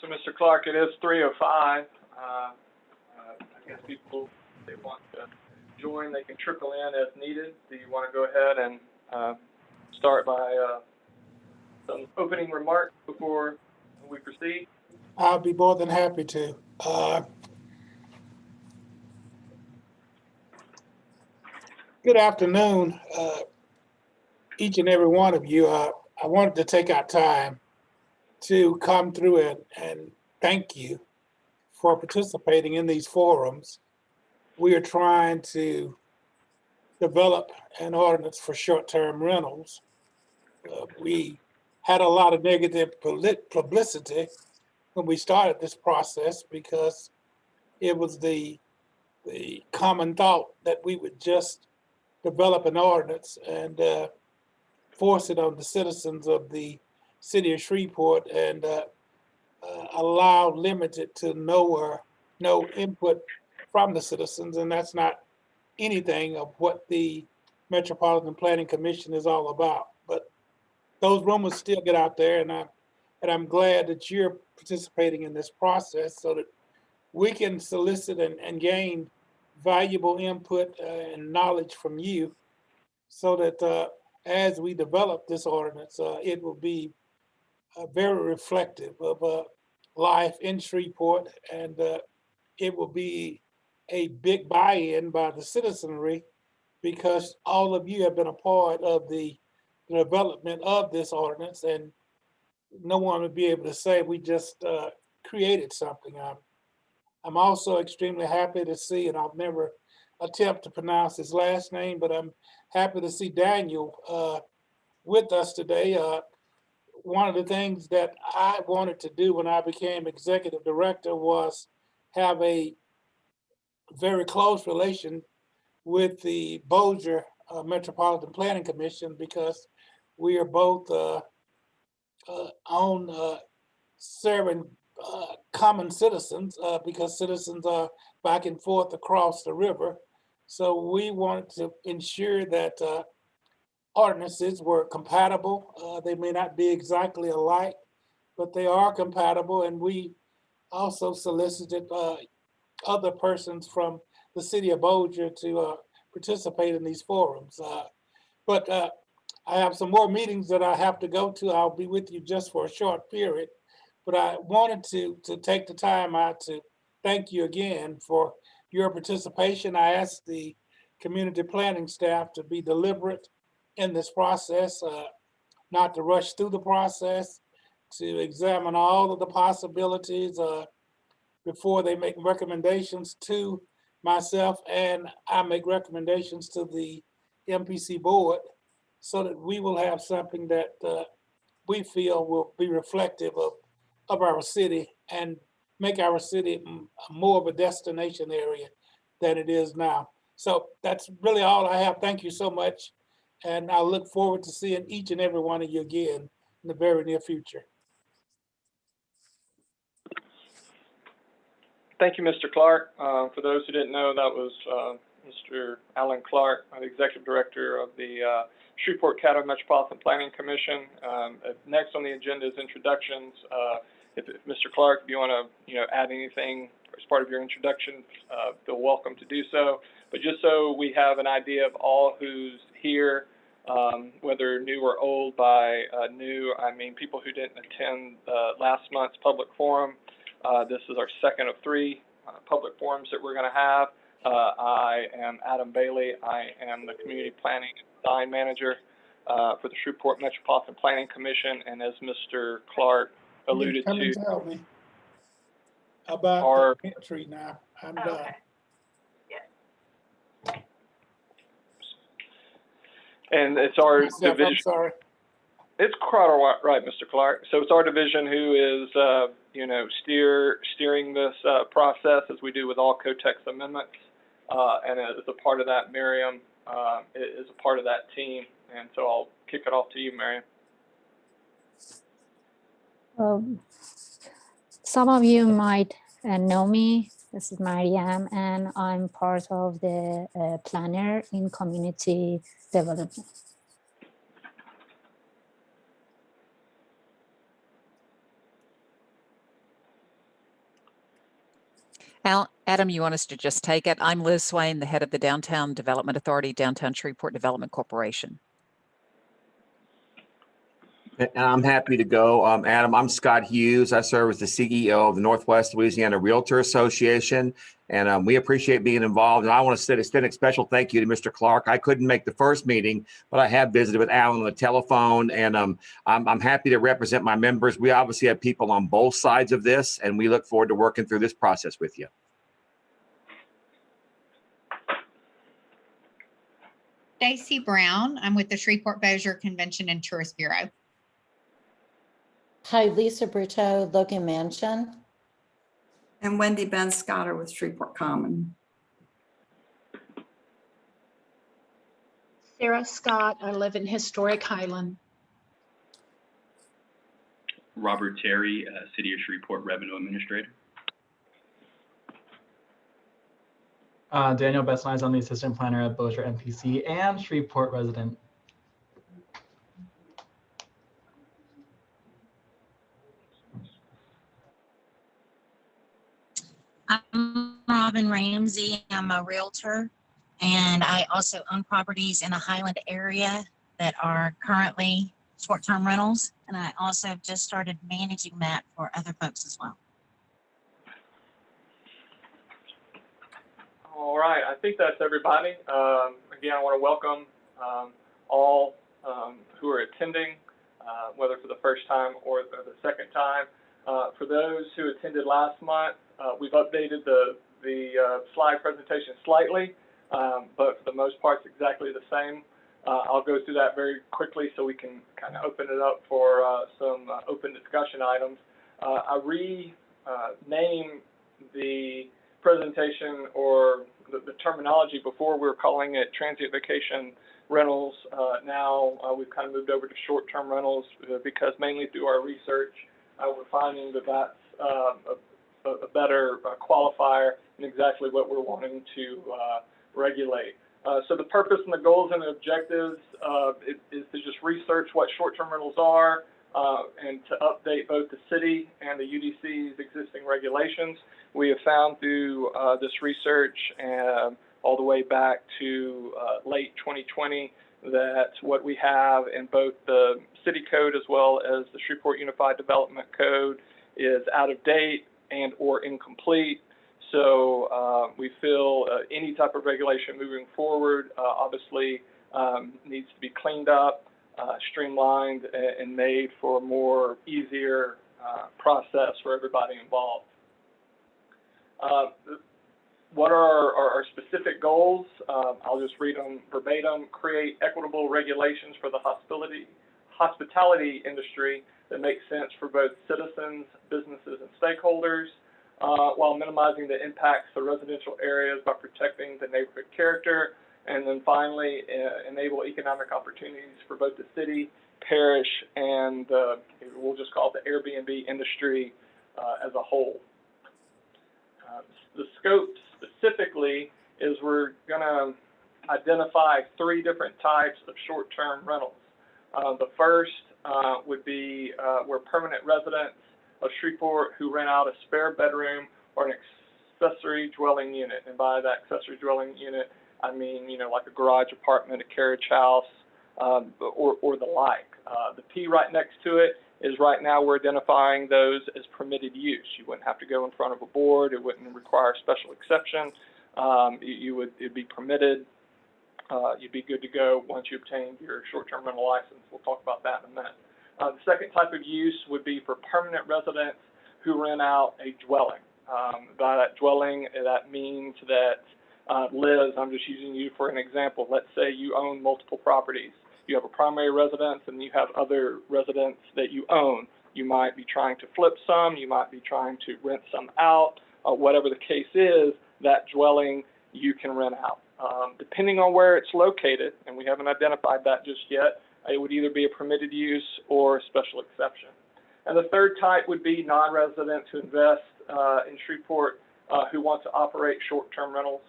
So, Mr. Clark, it is 3:05. I guess people, if they want to join, they can trickle in as needed. Do you want to go ahead and start by some opening remarks before we proceed? I'll be more than happy to. Good afternoon, each and every one of you. I wanted to take our time to come through and thank you for participating in these forums. We are trying to develop an ordinance for short-term rentals. We had a lot of negative publicity when we started this process because it was the common thought that we would just develop an ordinance and force it on the citizens of the city of Shreveport and allow limited to no input from the citizens. And that's not anything of what the Metropolitan Planning Commission is all about. But those rumors still get out there, and I'm glad that you're participating in this process so that we can solicit and gain valuable input and knowledge from you so that as we develop this ordinance, it will be very reflective of life in Shreveport, and it will be a big buy-in by the citizenry because all of you have been a part of the development of this ordinance, and no one would be able to say we just created something. I'm also extremely happy to see, and I'll never attempt to pronounce his last name, but I'm happy to see Daniel with us today. One of the things that I wanted to do when I became executive director was have a very close relation with the Bossier Metropolitan Planning Commission because we are both on serving common citizens because citizens are back and forth across the river. So we wanted to ensure that ordinances were compatible. They may not be exactly alike, but they are compatible. And we also solicited other persons from the city of Bossier to participate in these forums. But I have some more meetings that I have to go to. I'll be with you just for a short period. But I wanted to take the time out to thank you again for your participation. I asked the community planning staff to be deliberate in this process, not to rush through the process, to examine all of the possibilities before they make recommendations to myself, and I make recommendations to the MPC board so that we will have something that we feel will be reflective of our city and make our city more of a destination area than it is now. So that's really all I have. Thank you so much. And I look forward to seeing each and every one of you again in the very near future. Thank you, Mr. Clark. For those who didn't know, that was Mr. Alan Clark, the Executive Director of the Shreveport-Caddo Metropolitan Planning Commission. Next on the agenda is introductions. If Mr. Clark, if you want to add anything as part of your introduction, feel welcome to do so. But just so we have an idea of all who's here, whether new or old. By new, I mean people who didn't attend last month's public forum. This is our second of three public forums that we're going to have. I am Adam Bailey. I am the Community Planning and Design Manager for the Shreveport Metropolitan Planning Commission. And as Mr. Clark alluded Come to, and tell me about the entry now. I'm done. And it's our division. I'm sorry. It's quite all right, Mr. Clark. So it's our division who is, steering this process as we do with all code-text amendments. And as a part of that, Miriam is a part of that team. And so I'll kick it off to you, Miriam. Some of you might know me. This is Mariam, and I'm part of the planner in community development. Adam, you want us to just take it? I'm Liz Swain, the head of the Downtown Development Authority, Downtown Shreveport Development Corporation. And I'm happy to go. Adam, I'm Scott Hughes. I serve as the CEO of the Northwest Louisiana Realtor Association, and we appreciate being involved. And I want to extend a special thank you to Mr. Clark. I couldn't make the first meeting, but I have visited with Alan on the telephone, and I'm happy to represent my members. We obviously have people on both sides of this, and we look forward to working through this process with you. Stacy Brown. I'm with the Shreveport Bossier Convention and Tourist Bureau. Hi, Lisa Brito, Logan Mansion. And Wendy Ben Scotter with Shreveport Common. Sarah Scott, I live in Historic Highland. Robert Terry, City of Shreveport Revenue Administrator. Daniel Bestline, I'm the Assistant Planner at Bossier MPC and Shreveport resident. I'm Robin Ramsey. I'm a realtor, and I also own properties in the Highland area that are currently short-term rentals, and I also have just started managing that for other folks as well. All right, I think that's everybody. Again, I want to welcome all who are attending, whether for the first time or the second time. For those who attended last month, we've updated the slide presentation slightly, but for the most part, it's exactly the same. I'll go through that very quickly so we can kind of open it up for some open discussion items. I renamed the presentation, or the terminology. Before we were calling it transient vacation rentals. Now we've kind of moved over to short-term rentals because mainly through our research, we're finding that that's a better qualifier and exactly what we're wanting to regulate. So the purpose and the goals and the objectives is to just research what short-term rentals are and to update both the city and the UDC's existing regulations. We have found through this research all the way back to late 2020 that what we have in both the city code as well as the Shreveport Unified Development Code is out of date and or incomplete. So we feel any type of regulation moving forward obviously needs to be cleaned up, streamlined, and made for a more easier process for everybody involved. What are our specific goals? I'll just read them verbatim. Create equitable regulations for the hospitality industry that make sense for both citizens, businesses, and stakeholders, while minimizing the impacts to residential areas by protecting the neighborhood character. And then finally, enable economic opportunities for both the city, parish, and we'll just call it the Airbnb industry as a whole. The scope specifically is we're going to identify 3 different types of short-term rentals. The first would be where permanent residents of Shreveport who rent out a spare bedroom or an accessory dwelling unit. And by that accessory dwelling unit, I mean, you know, like a garage apartment, a carriage house, or the like. The P right next to it is right now we're identifying those as permitted use. You wouldn't have to go in front of a board. It wouldn't require a special exception. It'd be permitted. You'd be good to go once you obtain your short-term rental license. We'll talk about that in a minute. The second type of use would be for permanent residents who rent out a dwelling. By that dwelling, that means that, Liz, I'm just using you for an example. Let's say you own multiple properties. You have a primary residence and you have other residents that you own. You might be trying to flip some, you might be trying to rent some out, whatever the case is, that dwelling you can rent out. Depending on where it's located, and we haven't identified that just yet, it would either be a permitted use or a special exception. And the third type would be non-residents who invest in Shreveport who want to operate short-term rentals.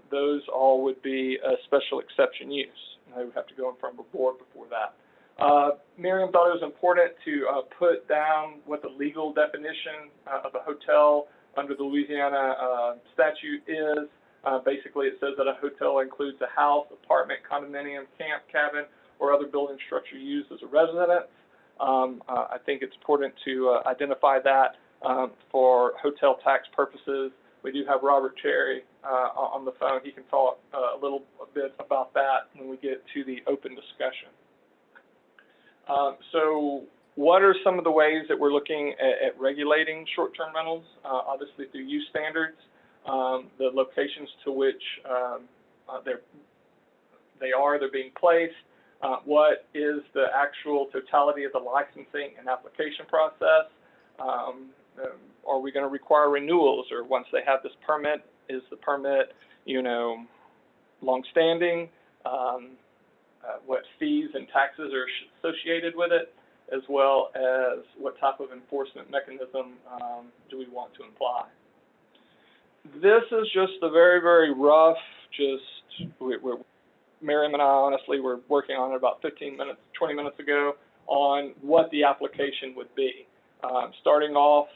Those all would be a special exception use. They would have to go in front of a board before that. Miriam thought it was important to put down what the legal definition of a hotel under the Louisiana statute is basically it says that a hotel includes a house, apartment, condominium, camp, cabin, or other building structure used as a residence. I think it's important to identify that for hotel tax purposes. We do have Robert Cherry on the phone. He can talk a little bit about that when we get to the open discussion. So what are some of the ways that we're looking at regulating short-term rentals? Obviously through use standards, the locations to which they're being placed, what is the actual totality of the licensing and application process? Are we going to require renewals, or once they have this permit, is the permit, you know, long-standing? What fees and taxes are associated with it, as well as what type of enforcement mechanism do we want to imply? This is just a very, very rough, Miriam and I honestly were working on it about 15 minutes, 20 minutes ago on what the application would be. Starting off,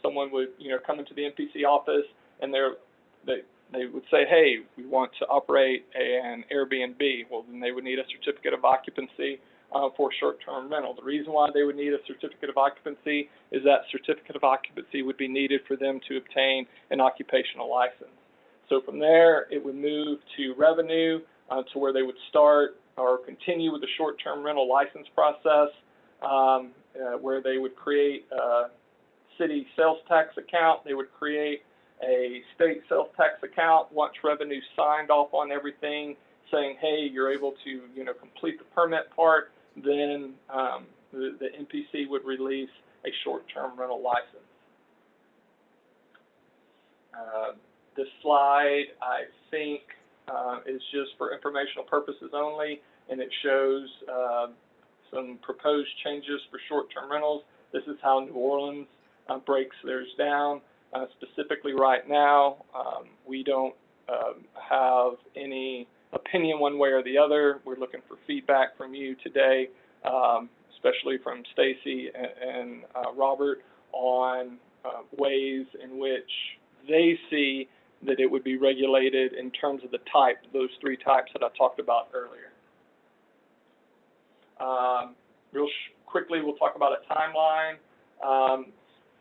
someone would, you know, come into the MPC office and they would say, hey, we want to operate an Airbnb. Well, then they would need a certificate of occupancy for short-term rental. The reason why they would need a certificate of occupancy is that certificate of occupancy would be needed for them to obtain an occupational license. So from there, it would move to revenue, to where they would start or continue with the short-term rental license process, where they would create a city sales tax account. They would create a state sales tax account once revenue signed off on everything, saying, hey, you're able to, you know, complete the permit part. Then the MPC would release a short-term rental license. This slide, I think, is just for informational purposes only, and it shows some proposed changes for short-term rentals. This is how New Orleans breaks theirs down. Specifically right now, we don't have any opinion one way or the other. We're looking for feedback from you today, especially from Stacy and Robert, on ways in which they see that it would be regulated in terms of the type, those three types that I talked about earlier. Quickly, we'll talk about a timeline.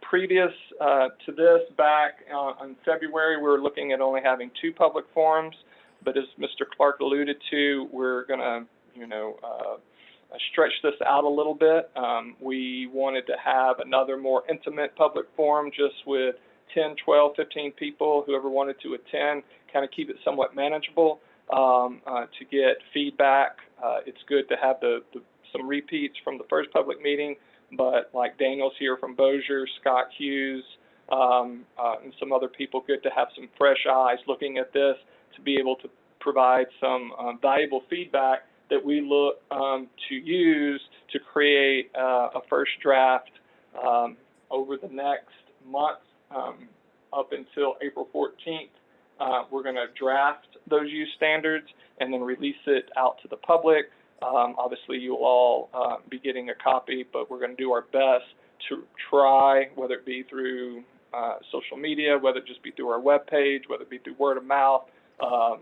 Previous to this, back in February, we were looking at only having 2 public forums, but as Mr. Clark alluded to, we're going to, you know, stretch this out a little bit. We wanted to have another more intimate public forum just with 10, 12, 15 people, whoever wanted to attend, kind of keep it somewhat manageable to get feedback. It's good to have some repeats from the first public meeting, but like Daniel's here from Bossier, Scott Hughes, and some other people, good to have some fresh eyes looking at this to be able to provide some valuable feedback that we look to use to create a first draft over the next month up until April 14th. We're going to draft those use standards and then release it out to the public. Obviously, you will all be getting a copy, but we're going to do our best to try, whether it be through social media, whether it just be through our webpage, whether it be through word of mouth,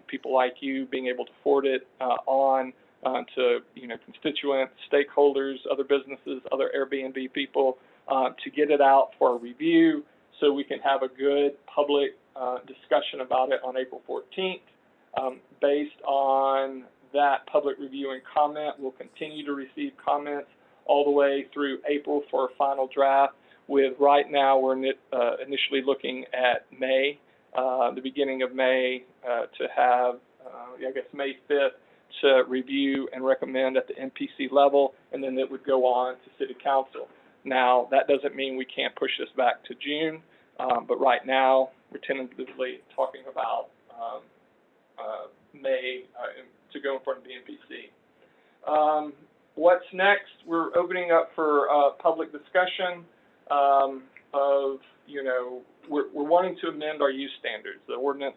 people like you being able to forward it on to, you know, constituents, stakeholders, other businesses, other Airbnb people, to get it out for a review so we can have a good public discussion about it on April 14th. Based on that public review and comment, we'll continue to receive comments all the way through April for a final draft. With right now, we're initially looking at May, the beginning of May, to have, I guess, May 5th to review and recommend at the MPC level, and then it would go on to City Council. Now, that doesn't mean we can't push this back to June, but right now, we're tentatively talking about May to go in front of the MPC. What's next? We're opening up for public discussion of, you know, we're wanting to amend our use standards. The ordinance,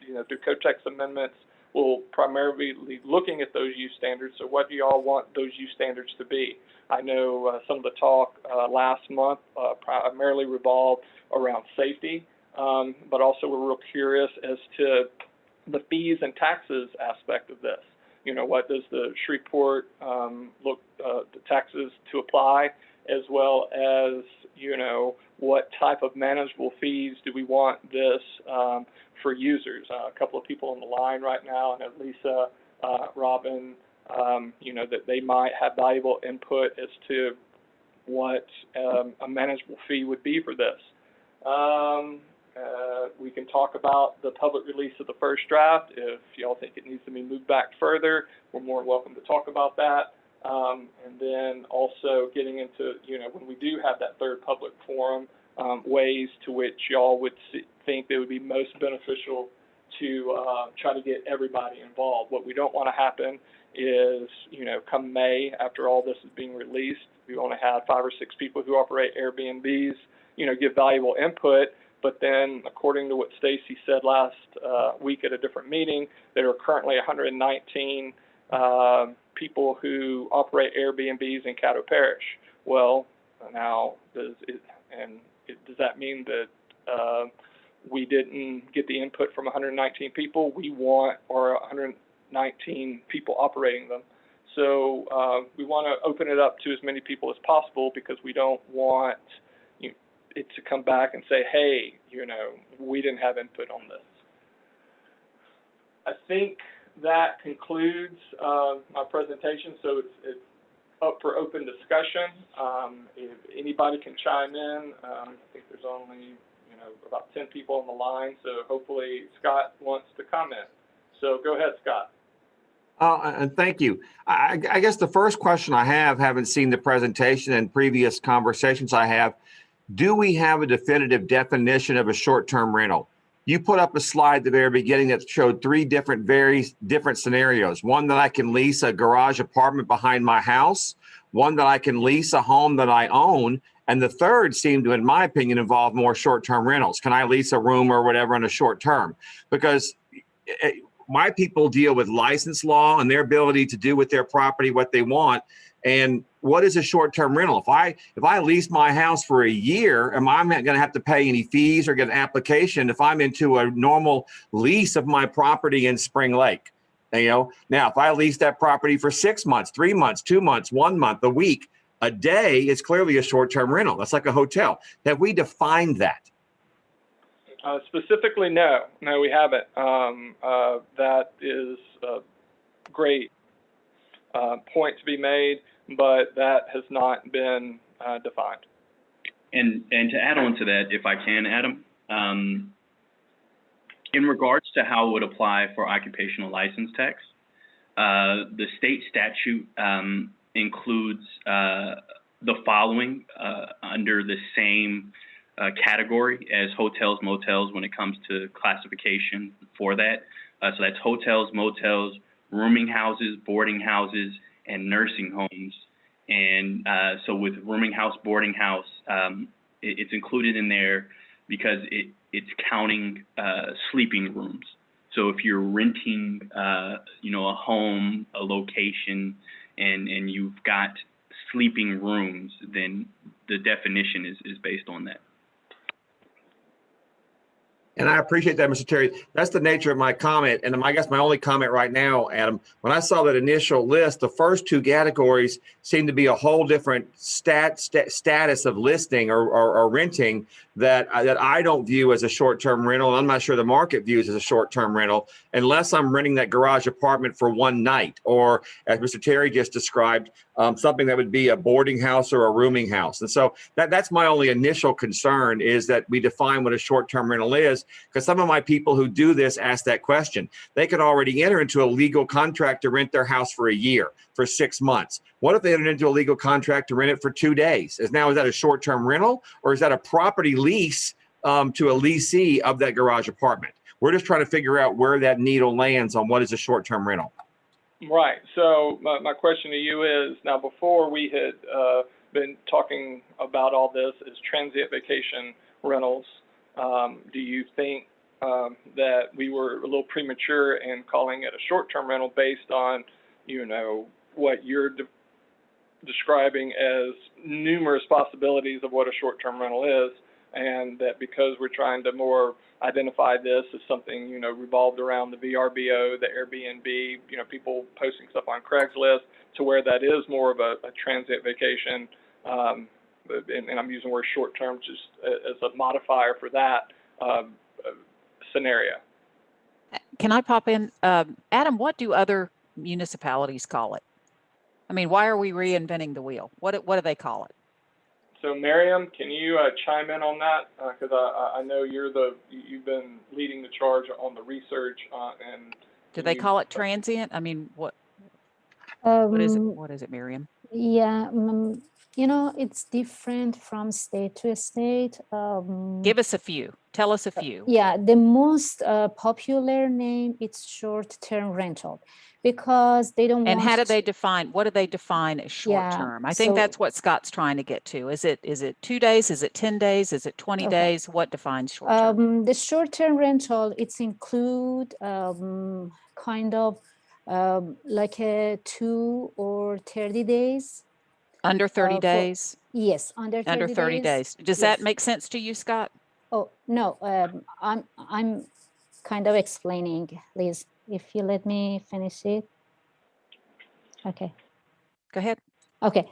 you know, through code text amendments, will primarily be looking at those use standards. So what do y'all want those use standards to be? I know some of the talk last month primarily revolved around safety. but also we're real curious as to the fees and taxes aspect of this. You know, what does the Shreveport the taxes to apply, as well as, you know, what type of manageable fees do we want this for users? A couple of people on the line right now, and Lisa, Robin, you know, that they might have valuable input as to what a manageable fee would be for this. We can talk about the public release of the first draft. If y'all think it needs to be moved back further, we're more welcome to talk about that. And then also getting into, you know, when we do have that third public forum, ways to which y'all would think that would be most beneficial to try to get everybody involved. What we don't want to happen is, you know, come May, after all this is being released, we want to have 5 or 6 people who operate Airbnbs, you know, give valuable input. But then, according to what Stacy said last week at a different meeting, there are currently 119 people who operate Airbnbs in Caddo Parish. Well, now, does that mean that we didn't get the input from 119 people? We want our 119 people operating them. So we want to open it up to as many people as possible, because we don't want it to come back and say, hey, you know, we didn't have input on this. I think that concludes my presentation. So it's up for open discussion. If anybody can chime in, I think there's only, you know, about 10 people on the line. So hopefully Scott wants to comment. So go ahead, Scott. And thank you. I guess the first question I have, having seen the presentation and previous conversations I have, do we have a definitive definition of a short-term rental? You put up a slide at the very beginning that showed 3 very different scenarios. One, that I can lease a garage apartment behind my house. One, that I can lease a home that I own. And the third seemed to, in my opinion, involve more short-term rentals. Can I lease a room or whatever on a short term? Because my people deal with license law and their ability to do with their property what they want. And what is a short-term rental? If I lease my house for a year, am I not going to have to pay any fees or get an application if I'm into a normal lease of my property in Spring Lake? You know, now if I lease that property for 6 months, 3 months, 2 months, 1 month, a week, a day, it's clearly a short-term rental. That's like a hotel. Have we defined that? Specifically, no, we haven't. That is a great point to be made, but that has not been defined. And to add on to that, if I can, Adam, in regards to how it would apply for occupational license tax, the state statute includes the following under the same category as hotels, motels when it comes to classification for that. So that's hotels, motels, rooming houses, boarding houses, and nursing homes. And so with rooming house, boarding house, it's included in there because it's counting sleeping rooms. So if you're renting, you know, a home, a location, and you've got sleeping rooms, then the definition is based on that. And I appreciate that, Mr. Terry. That's the nature of my comment. And I guess my only comment right now, Adam, when I saw that initial list, the first 2 categories seem to be a whole different status of listing or renting that I don't view as a short-term rental. I'm not sure the market views as a short-term rental, unless I'm renting that garage apartment for one night, or as Mr. Terry just described, something that would be a boarding house or a rooming house. And so that's my only initial concern, is that we define what a short-term rental is, because some of my people who do this ask that question. They could already enter into a legal contract to rent their house for a year, for 6 months. What if they entered into a legal contract to rent it for 2 days? Is that a short-term rental, or is that a property lease to a leasee of that garage apartment? We're just trying to figure out where that needle lands on what is a short-term rental. Right. So my question to you is, now before we had been talking about all this as transient vacation rentals, do you think that we were a little premature in calling it a short-term rental based on, you know, what you're describing as numerous possibilities of what a short-term rental is? and that because we're trying to more identify this as something, you know, revolved around the VRBO, the Airbnb, you know, people posting stuff on Craigslist, to where that is more of a transient vacation, and I'm using the word short-term just as a modifier for that scenario. Can I pop in? Adam, what do other municipalities call it? I mean, why are we reinventing the wheel? What do they call it? So Miriam, can you chime in on that? Because I know you've been leading the charge on the research and. Do they call it transient? I mean, what is it? What is it, Miriam? Yeah, you know, it's different from state to state. Give us a few. Tell us a few. Yeah, the most popular name is short-term rental, because they don't want. And how do they define? What do they define as short-term? I think that's what Scott's trying to get to. Is it 2 days? Is it 10 days? Is it 20 days? What defines short-term? The short-term rental, it's include kind of like a 2 or 30 days. Under 30 days? Yes, under 30 days. Does that make sense to you, Scott? Oh, no, I'm kind of explaining, Liz, if you let me finish it. Okay. Go ahead. Okay.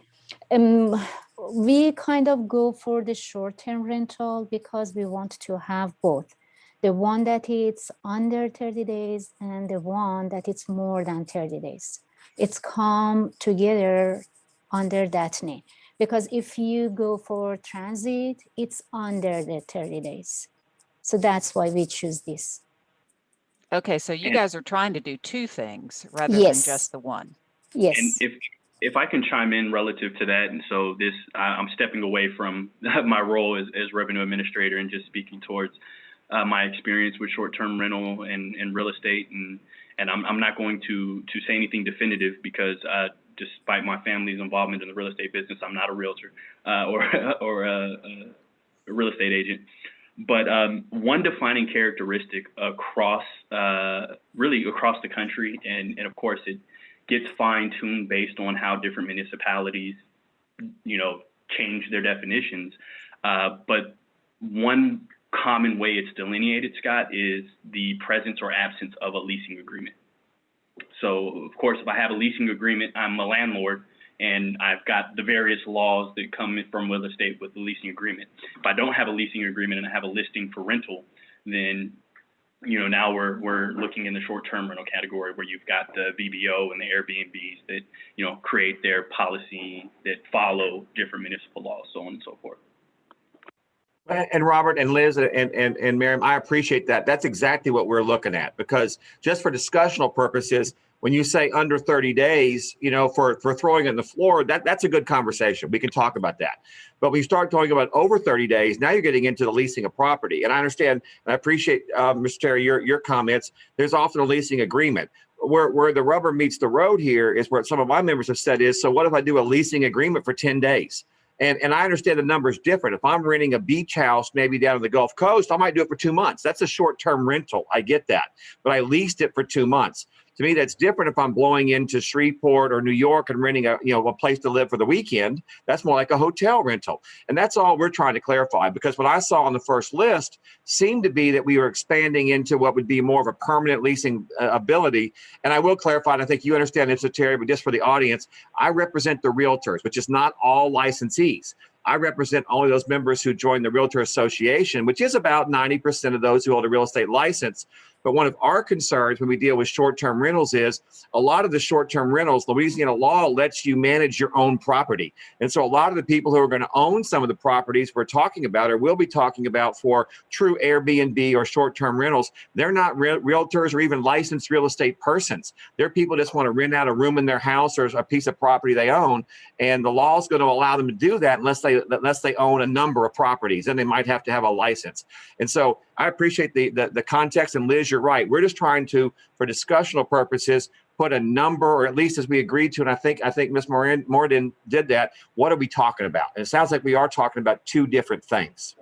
We kind of go for the short-term rental because we want to have both. The one that it's under 30 days and the one that it's more than 30 days. It's come together under that name. Because if you go for transit, it's under the 30 days. So that's why we choose this. Okay, so you guys are trying to do two things rather than just the one. Yes. And if I can chime in relative to that, and so this, I'm stepping away from my role as revenue administrator and just speaking towards my experience with short-term rental and real estate, and I'm not going to say anything definitive because despite my family's involvement in the real estate business, I'm not a realtor or a real estate agent. But one defining characteristic across, really across the country, and of course it gets fine-tuned based on how different municipalities, you know, change their definitions. But one common way it's delineated, Scott, is the presence or absence of a leasing agreement. So, of course, if I have a leasing agreement, I'm a landlord, and I've got the various laws that come from real estate with the leasing agreement. If I don't have a leasing agreement and I have a listing for rental, then, you know, now we're looking in the short-term rental category where you've got the VBO and the Airbnbs that, you know, create their policy that follow different municipal laws, so on and so forth. And Robert and Liz and Miriam, I appreciate that. That's exactly what we're looking at, because just for discussional purposes, when you say under 30 days, you know, for throwing it on the floor, that's a good conversation. We can talk about that. But when you start talking about over 30 days, now you're getting into the leasing of property. And I understand and I appreciate, Mr. Terry, your comments. There's often a leasing agreement. Where the rubber meets the road here is where some of my members have said is, so what if I do a leasing agreement for 10 days? And I understand the number is different. If I'm renting a beach house, maybe down on the Gulf Coast, I might do it for 2 months. That's a short-term rental. I get that. But I leased it for 2 months. To me, that's different if I'm blowing into Shreveport or New York and renting a place to live for the weekend. That's more like a hotel rental. And that's all we're trying to clarify, because what I saw on the first list seemed to be that we were expanding into what would be more of a permanent leasing ability. And I will clarify, and I think you understand this, Terry, but just for the audience, I represent the realtors, which is not all licensees. I represent only those members who join the Realtor Association, which is about 90% of those who hold a real estate license. But one of our concerns when we deal with short-term rentals is a lot of the short-term rentals, Louisiana law lets you manage your own property. And so a lot of the people who are going to own some of the properties we're talking about or will be talking about for true Airbnb or short-term rentals, they're not realtors or even licensed real estate persons. They're people that just want to rent out a room in their house or a piece of property they own. And the law is going to allow them to do that unless they own a number of properties. Then they might have to have a license. And so I appreciate the context, and Liz, you're right. We're just trying to, for discussional purposes, put a number, or at least as we agreed to, and I think Ms. Morden did that. What are we talking about? And it sounds like we are talking about two different things.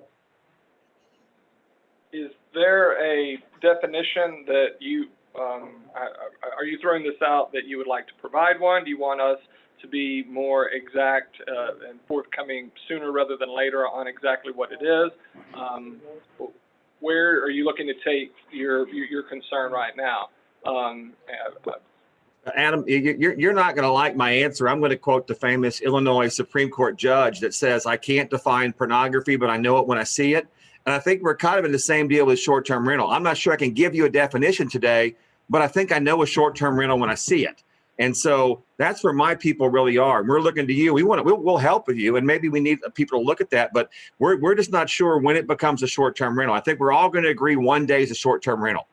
Is there a definition that you, are you throwing this out that you would like to provide one? Do you want us to be more exact and forthcoming sooner rather than later on exactly what it is. Where are you looking to take your concern right now? Adam, you're not going to like my answer. I'm going to quote the famous Illinois Supreme Court judge that says, I can't define pornography, but I know it when I see it. And I think we're kind of in the same deal with short-term rental. I'm not sure I can give you a definition today, but I think I know a short-term rental when I see it. And so that's where my people really are. We're looking to you. We'll help with you, and maybe we need people to look at that, but we're just not sure when it becomes a short-term rental. I think we're all going to agree 1 day is a short-term rental.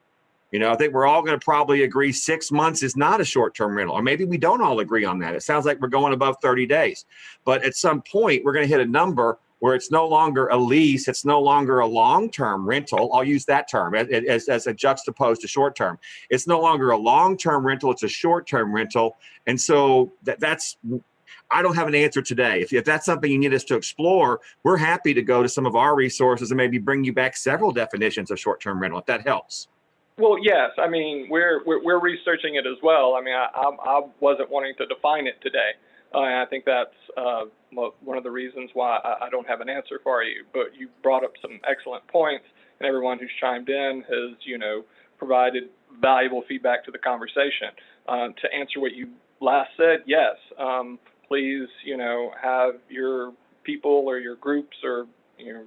You know, I think we're all going to probably agree 6 months is not a short-term rental, or maybe we don't all agree on that. It sounds like we're going above 30 days, but at some point we're going to hit a number where it's no longer a lease, it's no longer a long-term rental. I'll use that term as a juxtaposed to short-term. It's no longer a long-term rental, it's a short-term rental. And so that's, I don't have an answer today. If that's something you need us to explore, we're happy to go to some of our resources and maybe bring you back several definitions of short-term rental, if that helps. Well, yes. I mean, we're researching it as well. I mean, I wasn't wanting to define it today. And I think that's one of the reasons why I don't have an answer for you. But you brought up some excellent points, and everyone who's chimed in has, you know, provided valuable feedback to the conversation. To answer what you last said, yes, please, you know, have your people or your groups or, you know,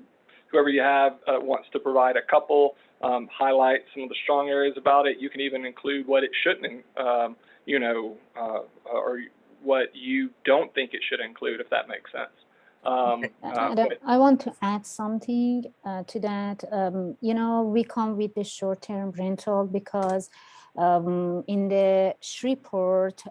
whoever you have wants to provide a couple, highlight some of the strong areas about it. You can even include what it shouldn't, you know, or what you don't think it should include, if that makes sense. I want to add something to that. You know, we come with the short-term rental because in the Shreveport,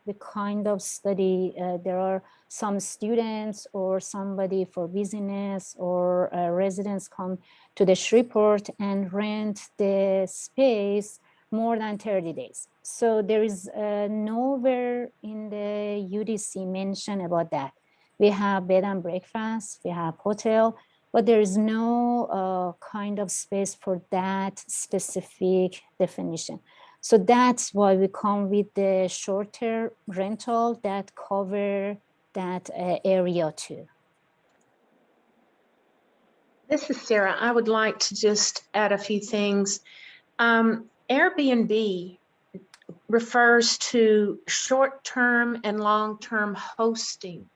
we kind of study, there are some students or somebody for business or residents come to the Shreveport and rent the space more than 30 days. So there is nowhere in the UDC mention about that. We have bed and breakfast, we have hotel, but there is no kind of space for that specific definition. So that's why we come with the short-term rental that cover that area too. This is Sarah. I would like to just add a few things. Airbnb refers to short-term and long-term hosting.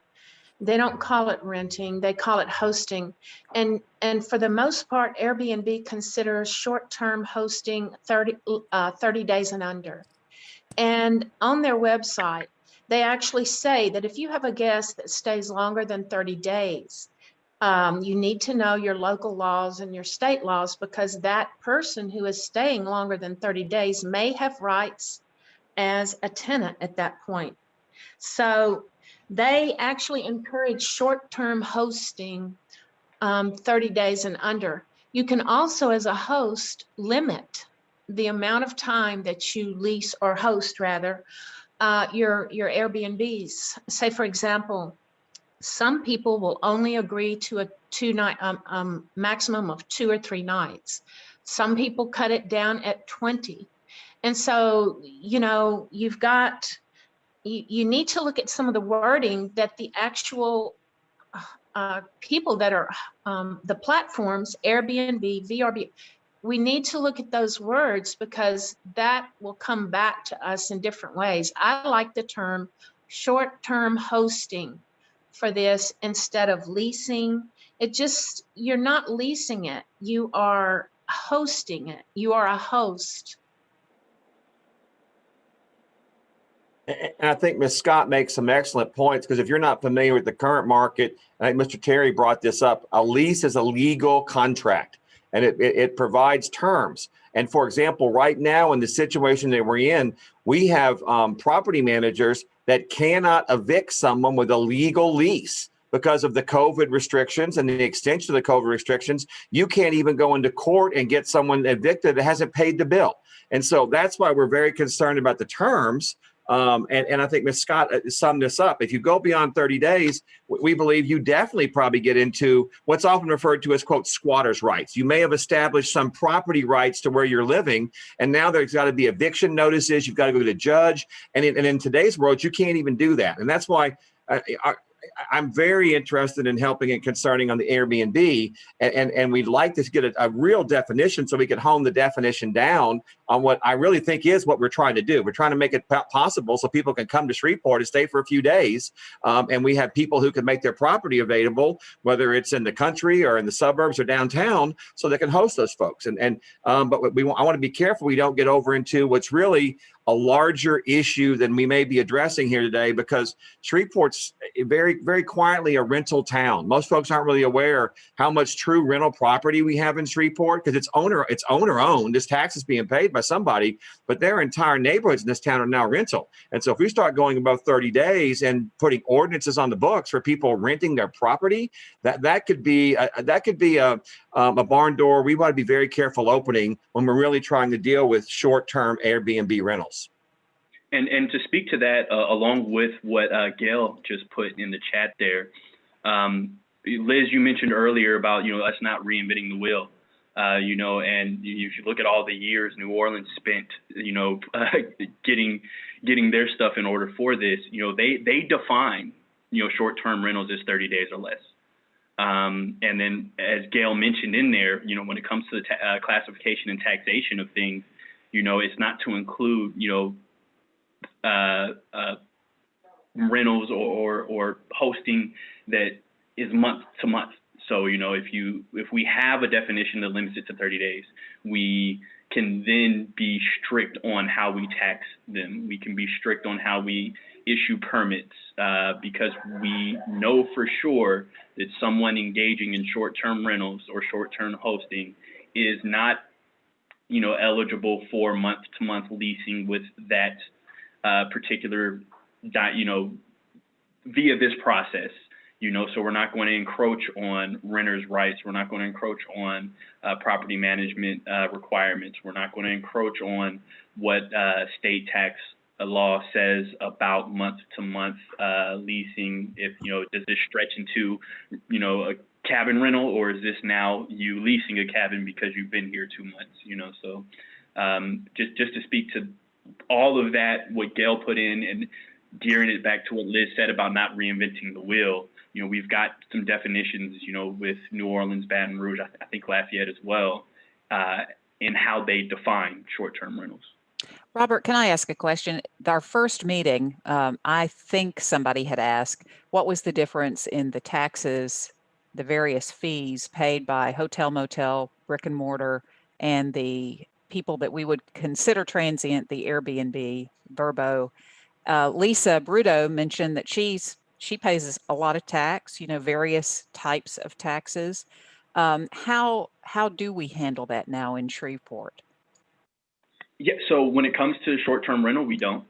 They don't call it renting, they call it hosting. And for the most part, Airbnb considers short-term hosting 30 days and under. And on their website, they actually say that if you have a guest that stays longer than 30 days, you need to know your local laws and your state laws, because that person who is staying longer than 30 days may have rights as a tenant at that point. So they actually encourage short-term hosting 30 days and under. You can also, as a host, limit the amount of time that you lease or host, rather, your Airbnbs. Say, for example, some people will only agree to a maximum of 2 or 3 nights. Some people cut it down at 20. And so, you know, you've got, you need to look at some of the wording that the actual people that are the platforms, Airbnb, VRB, we need to look at those words, because that will come back to us in different ways. I like the term short-term hosting for this instead of leasing. It just, you're not leasing it, you are hosting it. You are a host. And I think Ms. Scott makes some excellent points, because if you're not familiar with the current market, I think Mr. Terry brought this up, a lease is a legal contract, and it provides terms. And for example, right now in the situation that we're in, we have property managers that cannot evict someone with a legal lease because of the COVID restrictions and the extension of the COVID restrictions. You can't even go into court and get someone evicted that hasn't paid the bill. And so that's why we're very concerned about the terms And I think Ms. Scott summed this up. If you go beyond 30 days, we believe you definitely probably get into what's often referred to as, quote, squatters' rights. You may have established some property rights to where you're living, and now there's got to be eviction notices. You've got to go to the judge. And in today's world, you can't even do that. And that's why I'm very interested in helping and concerning on the Airbnb, and we'd like to get a real definition so we can hone the definition down on what I really think is what we're trying to do. We're trying to make it possible so people can come to Shreveport and stay for a few days, and we have people who can make their property available, whether it's in the country or in the suburbs or downtown, so they can host those folks. But I want to be careful we don't get over into what's really a larger issue than we may be addressing here today, because Shreveport's very, very quietly a rental town. Most folks aren't really aware how much true rental property we have in Shreveport, because it's owner owned. This tax is being paid by somebody, but their entire neighborhoods in this town are now rental. And so if we start going above 30 days and putting ordinances on the books for people renting their property, that could be a barn door we want to be very careful opening when we're really trying to deal with short-term Airbnb rentals. And to speak to that, along with what Gail just put in the chat there, Liz, you mentioned earlier about, us not reinventing the wheel, and if you look at all the years New Orleans spent, getting their stuff in order for this, they define, short-term rentals as 30 days or less. And then, as Gail mentioned in there, when it comes to the classification and taxation of things, it's not to include, rentals or hosting that is month to month. So, if we have a definition that limits it to 30 days, we can then be strict on how we tax them. We can be strict on how we issue permits, because we know for sure that someone engaging in short-term rentals or short-term hosting is not, eligible for month-to-month leasing with that particular, via this process. So we're not going to encroach on renters' rights. We're not going to encroach on property management requirements. We're not going to encroach on what state tax law says about month-to-month leasing. If, does this stretch into, a cabin rental, or is this now you leasing a cabin because you've been here 2 months, So just to speak to all of that, what Gail put in, and gearing it back to what Liz said about not reinventing the wheel, we've got some definitions, with New Orleans, Baton Rouge, I think Lafayette as well, in how they define short-term rentals. Robert, can I ask a question? Our first meeting, I think somebody had asked, what was the difference in the taxes, the various fees paid by hotel, motel, brick and mortar, and the people that we would consider transient, the Airbnb, Vrbo. Lisa Bruto mentioned that she pays a lot of tax, various types of taxes. How do we handle that now in Shreveport? Yeah, so when it comes to short-term rental, we don't.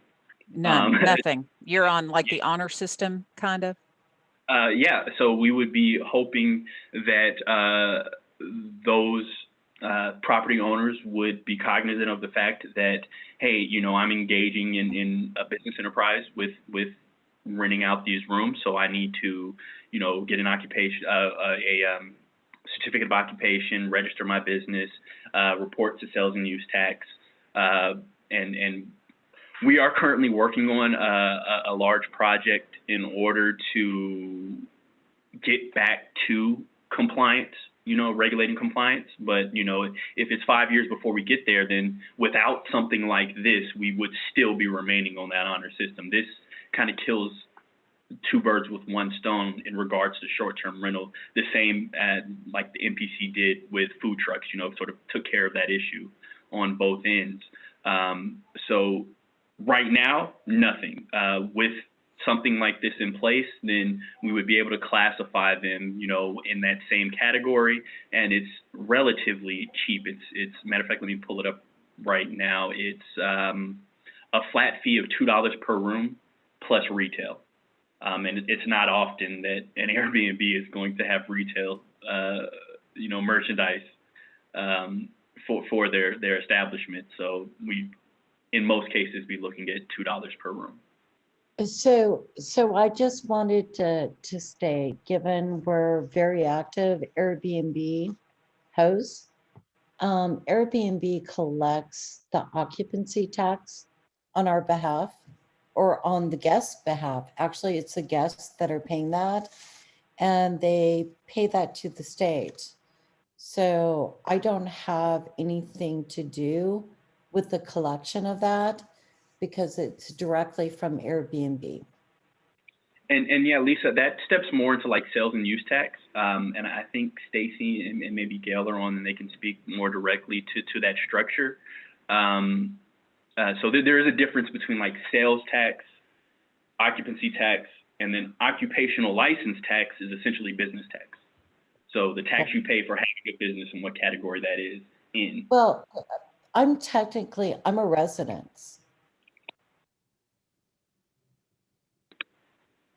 None, nothing. You're on like the honor system, kind of? Yeah, so we would be hoping that those property owners would be cognizant of the fact that, hey, I'm engaging in a business enterprise with renting out these rooms, so I need to, get an occupation, certificate of occupation, register my business, report to sales and use tax, and we are currently working on a large project in order to get back to compliance, regulating compliance. But, if it's 5 years before we get there, then without something like this, we would still be remaining on that honor system. This kind of kills two birds with one stone in regards to short-term rental, the same as like the MPC did with food trucks, sort of took care of that issue on both ends. So right now, nothing. With something like this in place, then we would be able to classify them, in that same category, and it's relatively cheap. It's matter of fact, let me pull it up right now. It's a flat fee of $2 per room plus retail. And it's not often that an Airbnb is going to have retail, merchandise for their establishment. So we in most cases be looking at $2 per room. So I just wanted to state, given we're very active Airbnb hosts, Airbnb collects the occupancy tax on our behalf or on the guest's behalf. Actually, it's the guests that are paying that, and they pay that to the state. So I don't have anything to do with the collection of that because it's directly from Airbnb. And yeah, Lisa, that steps more into like sales and use tax. And I think Stacy and maybe Gail are on, and they can speak more directly to that structure. So there is a difference between like sales tax, occupancy tax, and then occupational license tax is essentially business tax. So the tax you pay for having a business and what category that is in. Well, I'm a resident.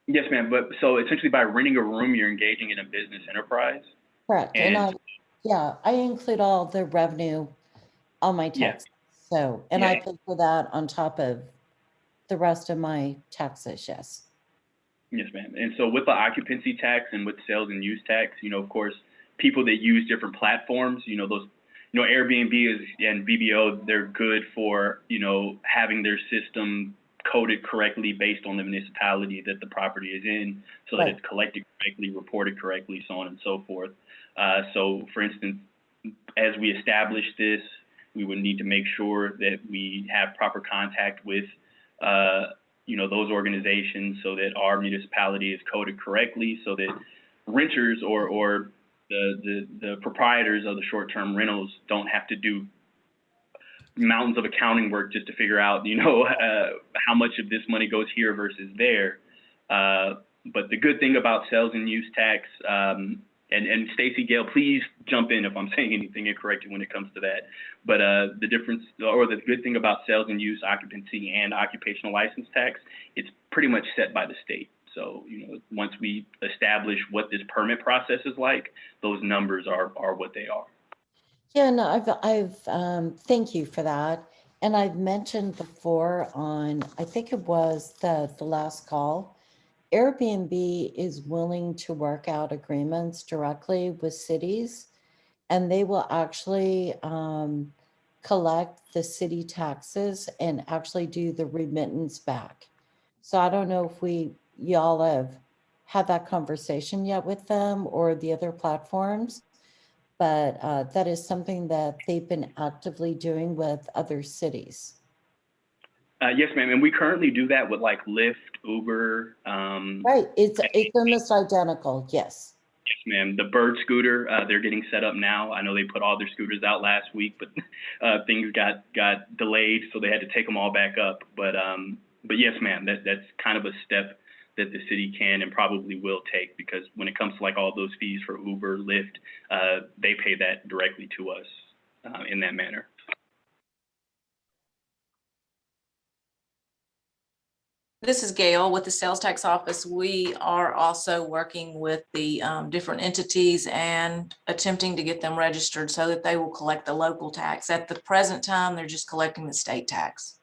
Yes, ma'am. But so essentially by renting a room, you're engaging in a business enterprise. Correct. And I include all the revenue on my tax. So, and I pay for that on top of the rest of my taxes, yes. Yes, ma'am. And so with the occupancy tax and with sales and use tax, of course, people that use different platforms, those, Airbnb and VBO, they're good for, having their system coded correctly based on the municipality that the property is in, so that it's collected correctly, reported correctly, so on and so forth. So for instance, as we establish this, we would need to make sure that we have proper contact with, those organizations so that our municipality is coded correctly, so that renters or the proprietors of the short-term rentals don't have to do mountains of accounting work just to figure out, how much of this money goes here versus there. But the good thing about sales and use tax, and Stacy, Gail, please jump in if I'm saying anything incorrectly when it comes to that. But the difference, or the good thing about sales and use, occupancy, and occupational license tax, it's pretty much set by the state. So, once we establish what this permit process is like, those numbers are what they are. Yeah, no, I've thank you for that. And I've mentioned before on, I think it was the last call, Airbnb is willing to work out agreements directly with cities, and they will actually collect the city taxes and actually do the remittance back. So I don't know if y'all have had that conversation yet with them or the other platforms, but that is something that they've been actively doing with other cities. Yes, ma'am. And we currently do that with like Lyft, Uber. Right. It's almost identical. Yes. Yes, ma'am. The Bird scooter, they're getting set up now. I know they put all their scooters out last week, but things got delayed, so they had to take them all back up. But yes, ma'am, that's kind of a step that the city can and probably will take, because when it comes to like all those fees for Uber, Lyft, they pay that directly to us in that manner. This is Gail with the Sales Tax Office. We are also working with the different entities and attempting to get them registered so that they will collect the local tax. At the present time, they're just collecting the state tax.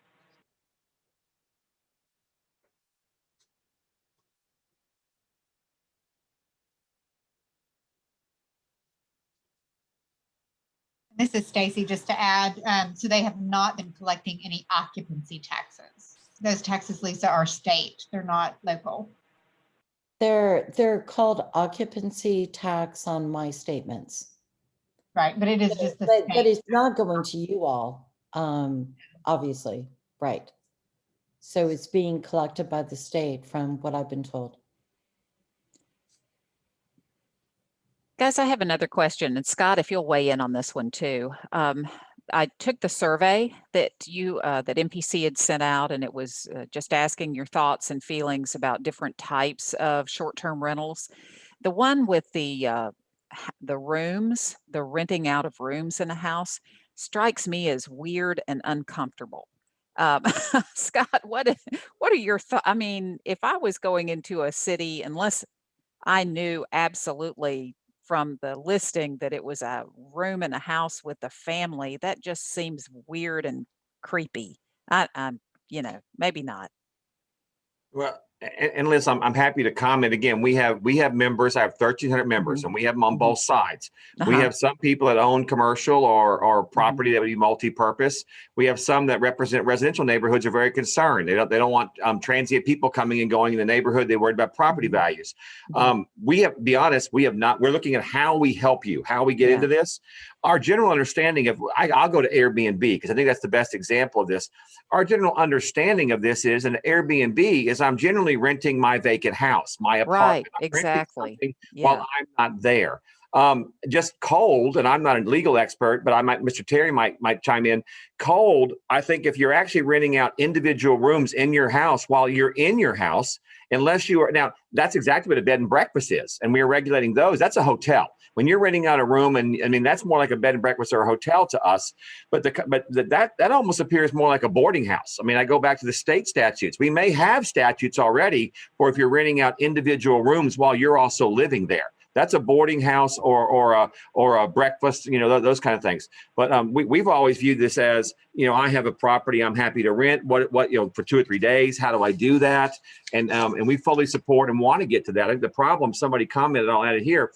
This is Stacy, just to add, so they have not been collecting any occupancy taxes. Those taxes, Lisa, are state. They're not local. They're called occupancy tax on my statements. Right, but it is just the but state. it's not going to you all, obviously, right? So it's being collected by the state from what I've been told. Guys, I have another question, and Scott, if you'll weigh in on this one too. I took the survey that that MPC had sent out, and it was just asking your thoughts and feelings about different types of short-term rentals. The one with the rooms, the renting out of rooms in a house, strikes me as weird and uncomfortable. Scott, what are your thoughts? I mean, if I was going into a city, unless I knew absolutely from the listing that it was a room in a house with a family, that just seems weird and creepy. I'm, maybe not. Well, and Liz, I'm happy to comment. Again, we have members. I have 1,300 members, and we have them on both sides. We Uh-huh. have some people that own commercial or property that would be multi-purpose. We have some that represent residential neighborhoods are very concerned. They don't want transient people coming and going in the neighborhood. They're worried about property values. We have, be honest, we have not. We're looking at how we help you, how we get into this. Our general understanding of, I'll go to Airbnb because I think that's the best example of this. Our general understanding of this is an Airbnb is I'm generally renting my vacant house, my apartment. Right, exactly. While I'm not there. Just cold, and I'm not a legal expert, but Mr. Terry might chime in. Cold, I think if you're actually renting out individual rooms in your house while you're in your house, unless you are, now that's exactly what a bed and breakfast is, and we are regulating those. That's a hotel. When you're renting out a room, and I mean that's more like a bed and breakfast or a hotel to us, but that almost appears more like a boarding house. I mean, I go back to the state statutes. We may have statutes already for if you're renting out individual rooms while you're also living there. That's a boarding house or a breakfast, those kind of things. But we've always viewed this as, I have a property I'm happy to rent. What for 2 or 3 days? How do I do that? And we fully support and want to get to that. I think the problem, somebody commented, I'll add it here.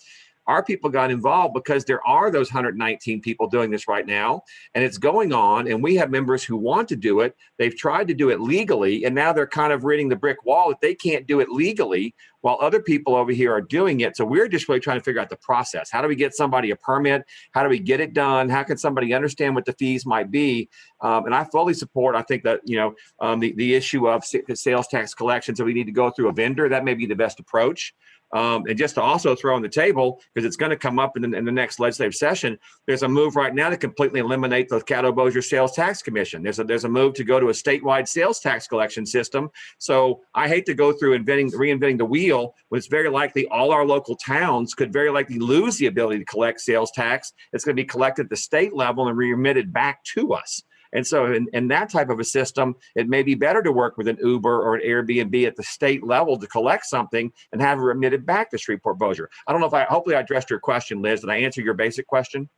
Our people got involved because there are those 119 people doing this right now, and it's going on. And we have members who want to do it. They've tried to do it legally, and now they're kind of hitting the brick wall that they can't do it legally while other people over here are doing it. So we're just really trying to figure out the process. How do we get somebody a permit? How do we get it done? How can somebody understand what the fees might be? And I fully support, I think that, the issue of sales tax collection. So we need to go through a vendor. That may be the best approach. And just to also throw on the table, because it's going to come up in the next legislative session, there's a move right now to completely eliminate the Caddo-Bossier Sales Tax Commission. There's a move to go to a statewide sales tax collection system. So I hate to go through reinventing the wheel when it's very likely all our local towns could very likely lose the ability to collect sales tax. It's going to be collected at the state level and remitted back to us. And so in that type of a system, it may be better to work with an Uber or an Airbnb at the state level to collect something and have it remitted back to Shreveport-Bossier. I don't know if hopefully I addressed your question, Liz. Did I answer your basic question?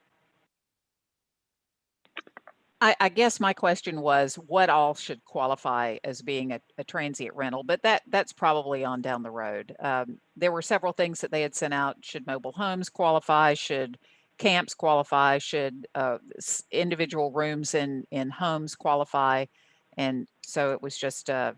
I guess my question was what all should qualify as being a transient rental, but that's probably on down the road. There were several things that they had sent out. Should mobile homes qualify? Should camps qualify? Should individual rooms in homes qualify? And so it was just, that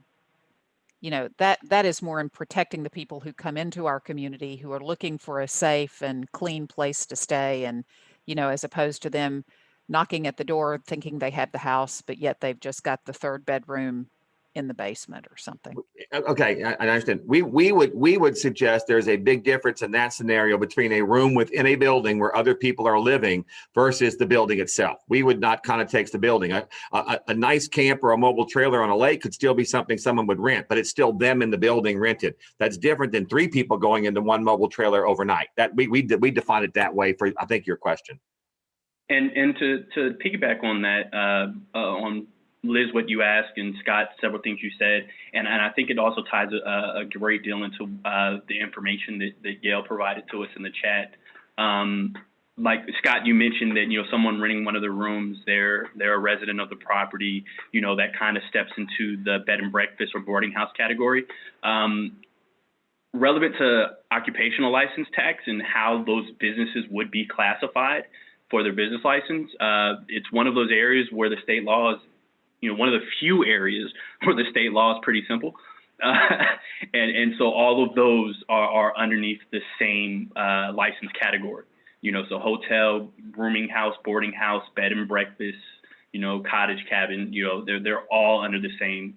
is more in protecting the people who come into our community who are looking for a safe and clean place to stay. And, as opposed to them knocking at the door thinking they have the house, but yet they've just got the third bedroom in the basement or something. Okay, I understand. We would suggest there's a big difference in that scenario between a room within a building where other people are living versus the building itself. We would not connotate the building. A nice camp or a mobile trailer on a lake could still be something someone would rent, but it's still them in the building rented. That's different than 3 people going into one mobile trailer overnight. That we define it that way for, I think, your question. And to piggyback on that, on Liz, what you asked, and Scott, several things you said, and I think it also ties a great deal into the information that Gail provided to us in the chat. Like Scott, you mentioned that someone renting one of the rooms, they're a resident of the property. That kind of steps into the bed and breakfast or boarding house category. Relevant to occupational license tax and how those businesses would be classified for their business license, it's one of those areas where the state law is, one of the few areas where the state law is pretty simple. And so all of those are underneath the same license category. So hotel, rooming house, boarding house, bed and breakfast, cottage cabin, they're all under the same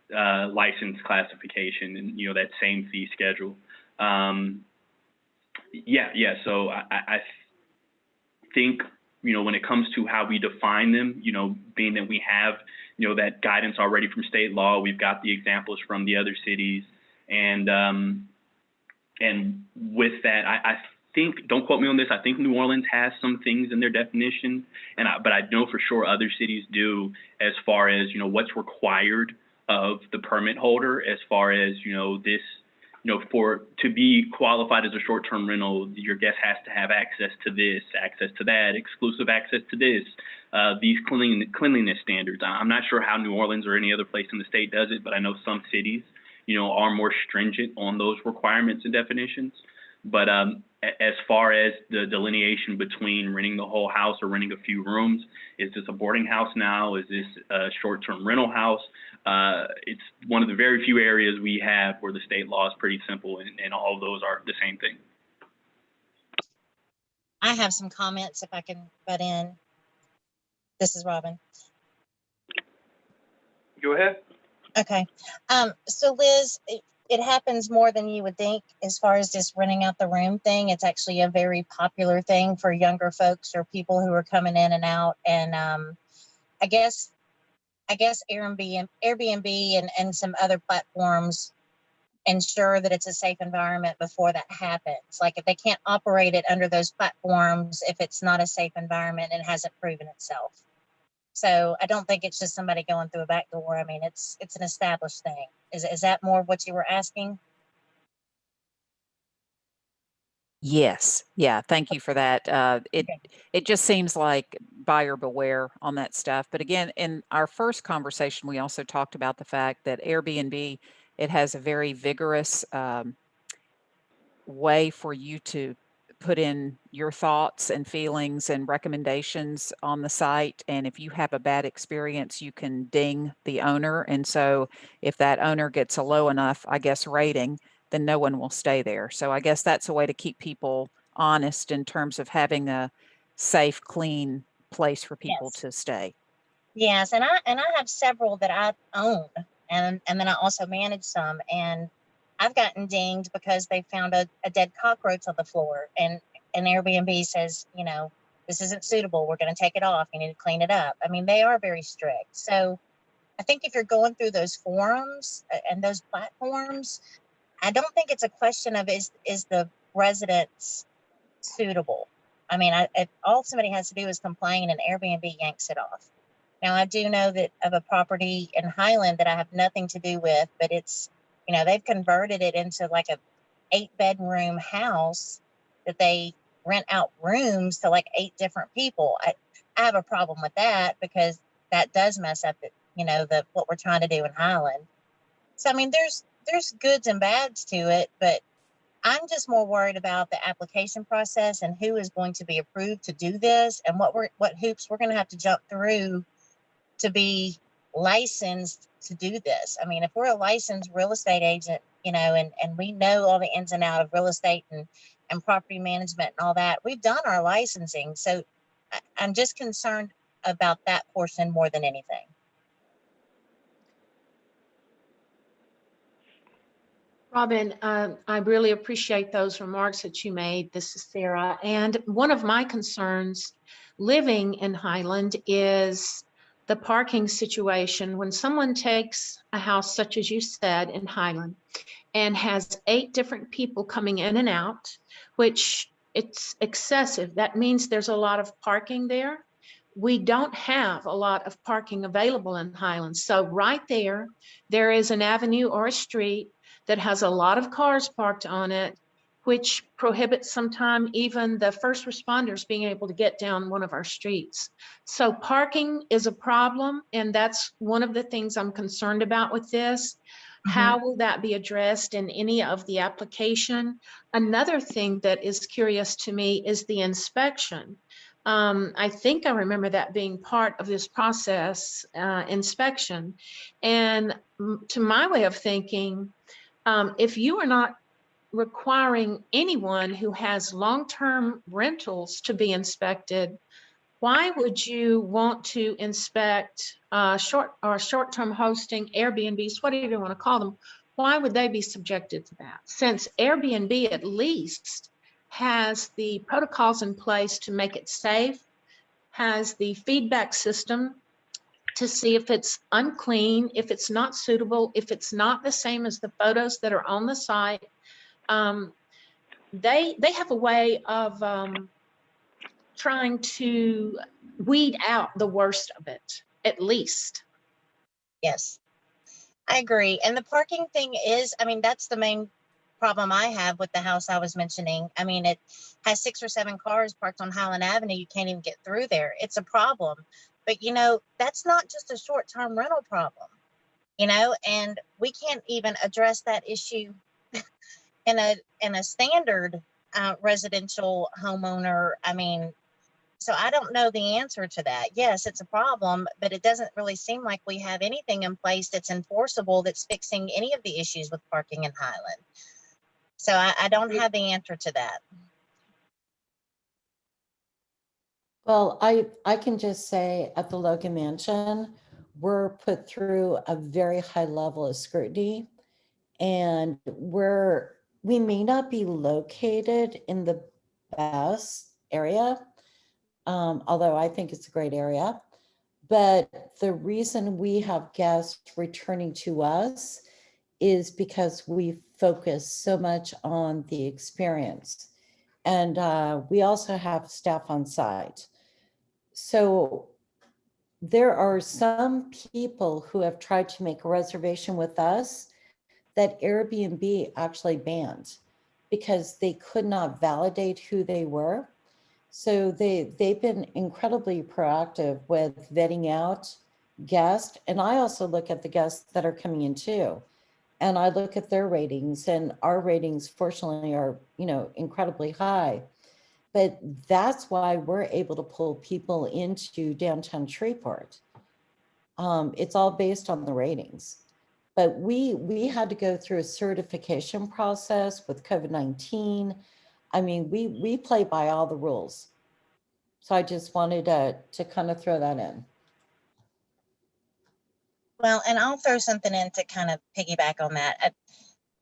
license classification and, that same fee schedule. So I think, when it comes to how we define them, being that we have, that guidance already from state law, we've got the examples from the other cities. And with that, I think, don't quote me on this, I think New Orleans has some things in their definition, but I know for sure other cities do, as far as, what's required of the permit holder, as far as, this, to be qualified as a short-term rental, your guest has to have access to this, access to that, exclusive access to this, these cleanliness standards. I'm not sure how New Orleans or any other place in the state does it, but I know some cities, are more stringent on those requirements and definitions. But as far as the delineation between renting the whole house or renting a few rooms, is this a boarding house now? Is this a short-term rental house? It's one of the very few areas we have where the state law is pretty simple, and all of those are the same thing. I have some comments if I can butt in. This is Robin. Go ahead. Okay. So Liz, it happens more than you would think as far as just renting out the room thing. It's actually a very popular thing for younger folks or people who are coming in and out. And I guess Airbnb and some other platforms ensure that it's a safe environment before that happens. Like if they can't operate it under those platforms, if it's not a safe environment and hasn't proven itself. So I don't think it's just somebody going through a back door. I mean, it's an established thing. Is that more what you were asking? Yes. Yeah. Thank you for that. It just seems like buyer beware on that stuff. But again, in our first conversation, we also talked about the fact that Airbnb, it has a very vigorous way for you to put in your thoughts and feelings and recommendations on the site. And if you have a bad experience, you can ding the owner. And so if that owner gets a low enough, I guess, rating, then no one will stay there. So I guess that's a way to keep people honest in terms of having a safe, clean place for people to stay. Yes, and I have several that I own, and then I also manage some, and I've gotten dinged because they found a dead cockroach on the floor, and Airbnb says, this isn't suitable. We're going to take it off. You need to clean it up. I mean, they are very strict. So I think if you're going through those forums and those platforms, I don't think it's a question of is the residence suitable. I mean, if all somebody has to do is complain and Airbnb yanks it off. Now, I do know that of a property in Highland that I have nothing to do with, but it's, they've converted it into like a 8-bedroom house that they rent out rooms to like 8 different people. I have a problem with that because that does mess up what we're trying to do in Highland. So, I mean, there's goods and bads to it, but I'm just more worried about the application process and who is going to be approved to do this and what hoops we're going to have to jump through to be licensed to do this. I mean, if we're a licensed real estate agent, and we know all the ins and outs of real estate and property management and all that, we've done our licensing. So I'm just concerned about that portion more than anything. Robin, I really appreciate those remarks that you made. This is Sarah. And one of my concerns living in Highland is the parking situation. When someone takes a house, such as you said, in Highland, and has 8 different people coming in and out, which it's excessive. That means there's a lot of parking there. We don't have a lot of parking available in Highland. So right there is an avenue or a street that has a lot of cars parked on it, which prohibits sometimes even the first responders being able to get down one of our streets. So parking is a problem, and that's one of the things I'm concerned about with this. How will that be addressed in any of the application? Another thing that is curious to me is the inspection. I think I remember that being part of this process, inspection. And to my way of thinking, if you are not requiring anyone who has long-term rentals to be inspected, why would you want to inspect short-term hosting, Airbnbs, whatever you want to call them? Why would they be subjected to that? Since Airbnb at least has the protocols in place to make it safe, has the feedback system to see if it's unclean, if it's not suitable, if it's not the same as the photos that are on the site. They have a way of trying to weed out the worst of it, at least. Yes, I agree. And the parking thing is, I mean, that's the main problem I have with the house I was mentioning. I mean, it has 6 or 7 cars parked on Highland Avenue. You can't even get through there. It's a problem. But, you know, that's not just a short-term rental problem, you know, and we can't even address that issue in a standard residential homeowner. I mean, so I don't know the answer to that. Yes, it's a problem, but it doesn't really seem like we have anything in place that's enforceable that's fixing any of the issues with parking in Highland. So I don't have the answer to that. Well, I can just say at the Logan Mansion, we're put through a very high level of scrutiny, and we may not be located in the best area, although I think it's a great area. But the reason we have guests returning to us is because we focus so much on the experience. And we also have staff on site. So there are some people who have tried to make a reservation with us that Airbnb actually banned because they could not validate who they were. So they've been incredibly proactive with vetting out guests. And I also look at the guests that are coming in too. And I look at their ratings, and our ratings fortunately are, you know, incredibly high. But that's why we're able to pull people into downtown Shreveport. It's all based on the ratings. But we had to go through a certification process with COVID-19. I mean, we play by all the rules. So I just wanted to kind of throw that in. Well, and I'll throw something in to kind of piggyback on that.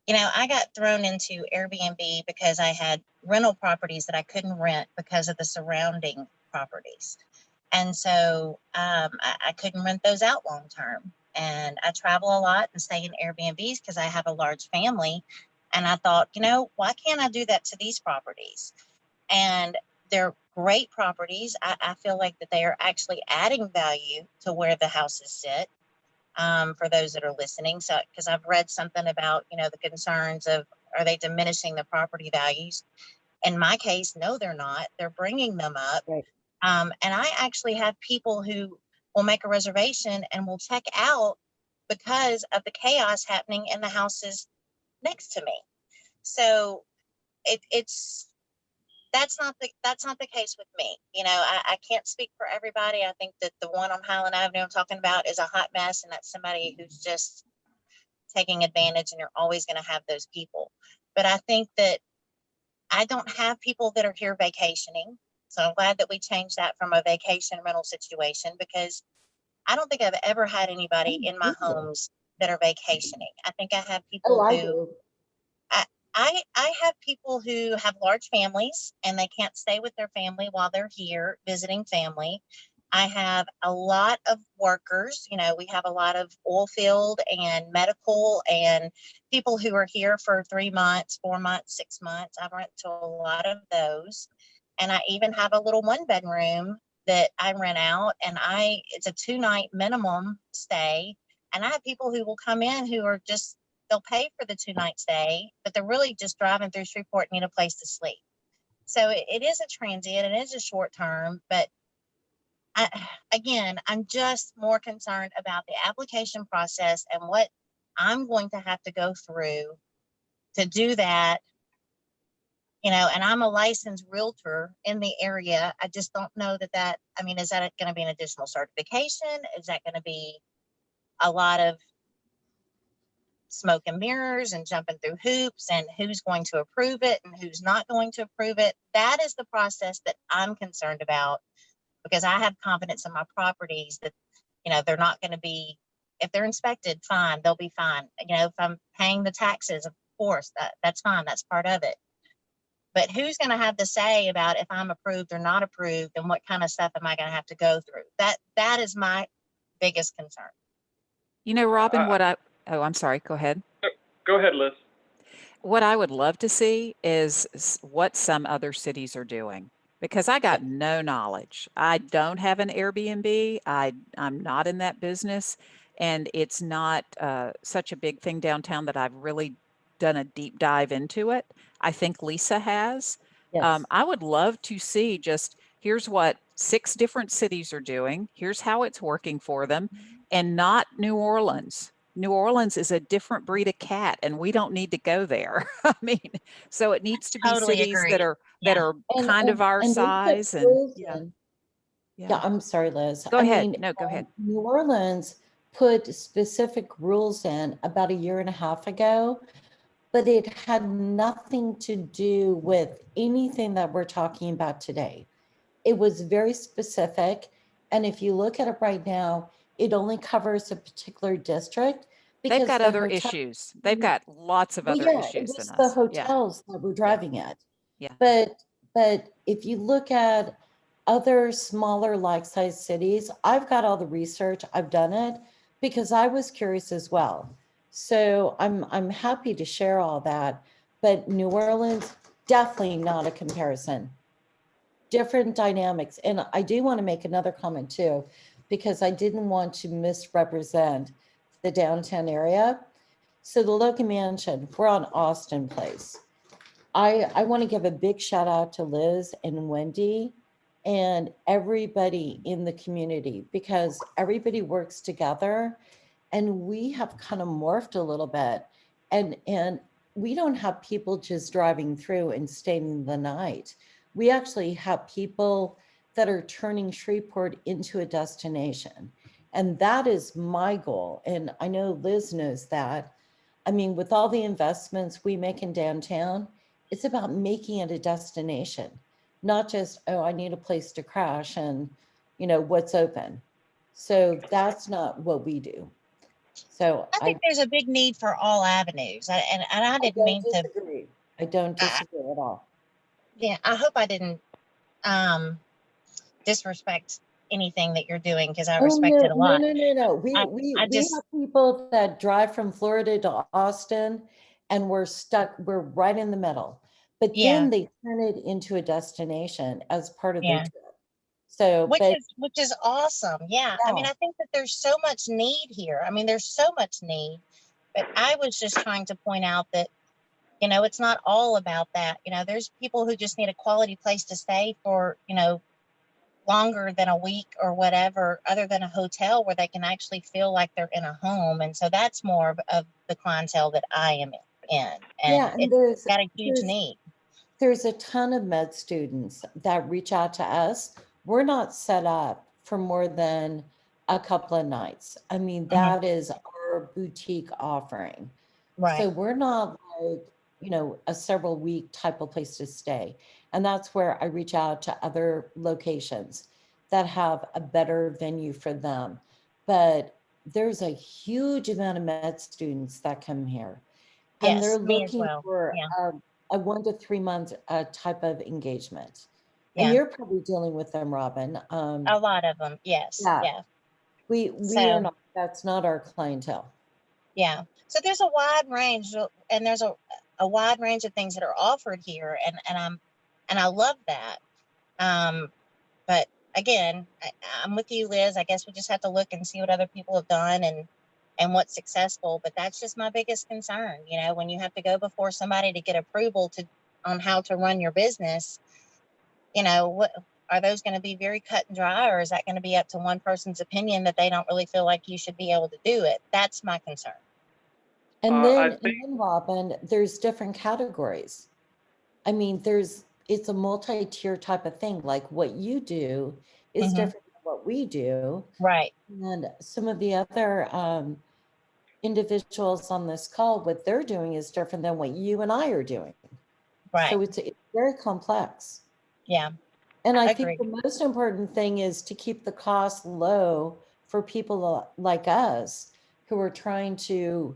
You know, I got thrown into Airbnb because I had rental properties that I couldn't rent because of the surrounding properties. And so I couldn't rent those out long term. And I travel a lot and stay in Airbnbs because I have a large family. And I thought, you know, why can't I do that to these properties? And they're great properties. I feel like that they are actually adding value to where the houses sit. For those that are listening. So, because I've read something about, you know, the concerns of, are they diminishing the property values? In my case, no, they're not. They're bringing them up. Right. And I actually have people who will make a reservation and will check out because of the chaos happening in the houses next to me. So that's not the case with me. You know, I can't speak for everybody. I think that the one on Highland Avenue I'm talking about is a hot mess, and that's somebody who's just taking advantage, and you're always going to have those people. But I think that I don't have people that are here vacationing. So I'm glad that we changed that from a vacation rental situation, because I don't think I've ever had anybody in my homes that are vacationing. I think I have people who I have people who have large families and they can't stay with their family while they're here visiting family. I have a lot of workers. You know, we have a lot of oil field and medical and people who are here for 3 months, 4 months, 6 months. I rent to a lot of those. And I even have a little 1-bedroom that I rent out, and it's a 2-night minimum stay. And I have people who will come in who are just, they'll pay for the 2-night stay, but they're really just driving through Shreveport and need a place to sleep. So it is a transient, and it is a short term, but I'm just more concerned about the application process and what I'm going to have to go through to do that. You know, and I'm a licensed realtor in the area. I just don't know that, I mean, is that going to be an additional certification? Is that going to be a lot of smoke and mirrors and jumping through hoops, and who's going to approve it and who's not going to approve it? That is the process that I'm concerned about, because I have confidence in my properties that, you know, they're not going to be, if they're inspected, fine, they'll be fine. You know, if I'm paying the taxes, of course, that's fine. That's part of it. But who's going to have the say about if I'm approved or not approved, and what kind of stuff am I going to have to go through? That is my biggest concern. You know, Robin, I'm sorry, go ahead. Go ahead, Liz. What I would love to see is what some other cities are doing, because I got no knowledge. I don't have an Airbnb. I'm not in that business, and it's not such a big thing downtown that I've really done a deep dive into it. I think Lisa has. Yes. I would love to see just, here's what 6 different cities are doing. Here's how it's working for them, and not New Orleans. New Orleans is a different breed of cat, and we don't need to go there. I mean, so it needs to be Totally cities agree. that are Yeah. kind of our they put size, and rules yeah, in. Yeah, yeah. I'm sorry, Liz. Go I ahead. mean, No, go ahead. New Orleans put specific rules in about a year and a half ago, but it had nothing to do with anything that we're talking about today. It was very specific. And if you look at it right now, it only covers a particular district They've because got the other hotel, issues. They've got lots of well, other yeah, it issues than was the us. Yeah, hotels that we're driving at. yeah. But if you look at other smaller like-sized cities, I've got all the research, I've done it because I was curious as well. So I'm happy to share all that, but New Orleans, definitely not a comparison. Different dynamics. And I do want to make another comment too, because I didn't want to misrepresent the downtown area. So the Logan Mansion, we're on Austin Place. I want to give a big shout out to Liz and Wendy and everybody in the community, because everybody works together and we have kind of morphed a little bit, and we don't have people just driving through and staying the night. We actually have people that are turning Shreveport into a destination. And that is my goal. And I know Liz knows that. I mean, with all the investments we make in downtown, it's about making it a destination, not just, oh, I need a place to crash and, what's open. So that's not what we do. So I think there's a big need for all avenues. And I didn't don't mean to, disagree. I don't disagree at all. yeah, I hope I didn't disrespect anything that you're doing, because I Oh, respect no, it a no, lot. no, no, no. We I just, have people that drive from Florida to Austin and we're right in the middle. But yeah, then they turn it into a destination as part of their yeah. trip. So, Which is awesome. Yeah. I mean, yeah. I think that there's so much need here. I mean, there's so much need, but I was just trying to point out that, it's not all about that. There's people who just need a quality place to stay for, longer than a week or whatever, other than a hotel where they can actually feel like they're in a home. And so that's more of the clientele that I am in. And Yeah, and it's got a huge need. there's a ton of med students that reach out to us. We're not set up for more than a couple of nights. I mean, that is our boutique offering. Right. So we're not like, a several week type of place to stay. And that's where I reach out to other locations that have a better venue for them. But there's a huge amount of med students that come here. And they're Yes, me as looking well. for Yeah. a 1 to 3 month type of engagement. And Yeah. you're probably dealing with them, Robin. A lot of them. Yes. Yeah. Yeah. We are So, not, that's not our clientele. yeah. So there's a wide range, and there's a wide range of things that are offered here. And I love that. But again, I'm with you, Liz. I guess we just have to look and see what other people have done and what's successful. But that's just my biggest concern. When you have to go before somebody to get approval on how to run your business, what are those going to be very cut and dry, or is that going to be up to one person's opinion that they don't really feel like you should be able to do it? That's my concern. And then Robin, there's different categories. I mean, it's a multi-tier type of thing. Like what you do is different than what we do. Right. And some of the other individuals on this call, what they're doing is different than what you and I are doing. Right. So it's very complex. Yeah. And I think the most important thing is to keep the cost low for people like us who are trying to,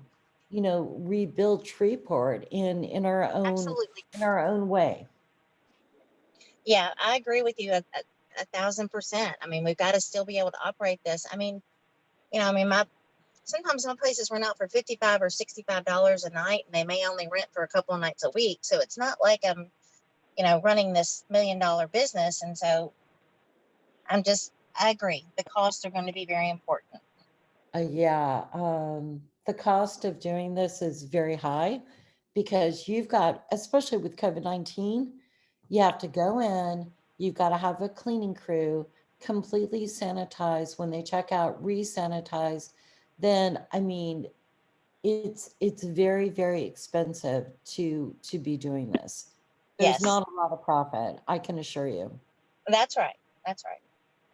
rebuild Shreveport in our own way. Yeah, I agree with you 1,000%. I mean, we've got to still be able to operate this. I mean, sometimes some places rent out for $55 or $65 a night, and they may only rent for a couple of nights a week. So it's not like I'm, running this $1 million business. And so I agree. The costs are going to be very important. Yeah. The cost of doing this is very high because you've got, especially with COVID-19, you have to go in, you've got to have a cleaning crew, completely sanitize when they check out, re-sanitize. Then, I mean, it's very, very expensive to be doing this. There's Yes, not a lot of profit, I can assure you. that's right. That's right.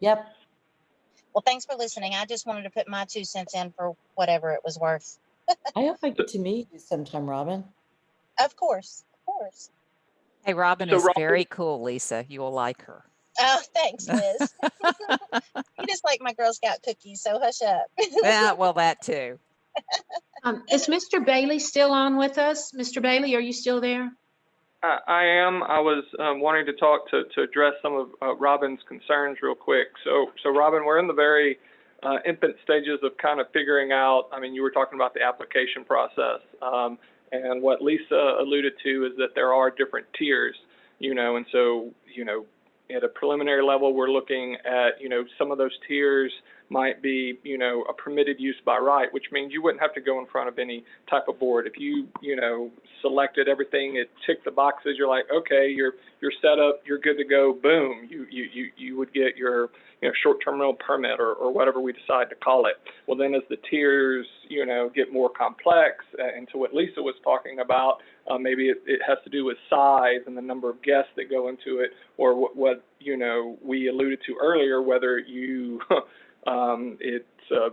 Yep. Well, thanks for listening. I just wanted to put my 2 cents in for whatever it was worth. I hope I get to meet you sometime, Robin. Of course, of course. Hey, Robin So is Robin- very cool, Lisa. You will like her. Oh, thanks, Liz. You just like my Girl Scout cookies, so hush up. Yeah, well, that too. Is Mr. Bailey still on with us? Mr. Bailey, are you still there? I am. I was wanting to talk to address some of Robin's concerns real quick. So Robin, we're in the very infant stages of kind of figuring out. I mean, you were talking about the application process, and what Lisa alluded to is that there are different tiers, and so at a preliminary level, we're looking at some of those tiers might be a permitted use by right, which means you wouldn't have to go in front of any type of board. If you selected everything, it ticked the boxes, you're like, okay, you're set up, you're good to go, boom, you would get your short-term rental permit or whatever we decide to call it. Well, then as the tiers get more complex, and to what Lisa was talking about, maybe it has to do with size and the number of guests that go into it, or what we alluded to earlier, whether you it's a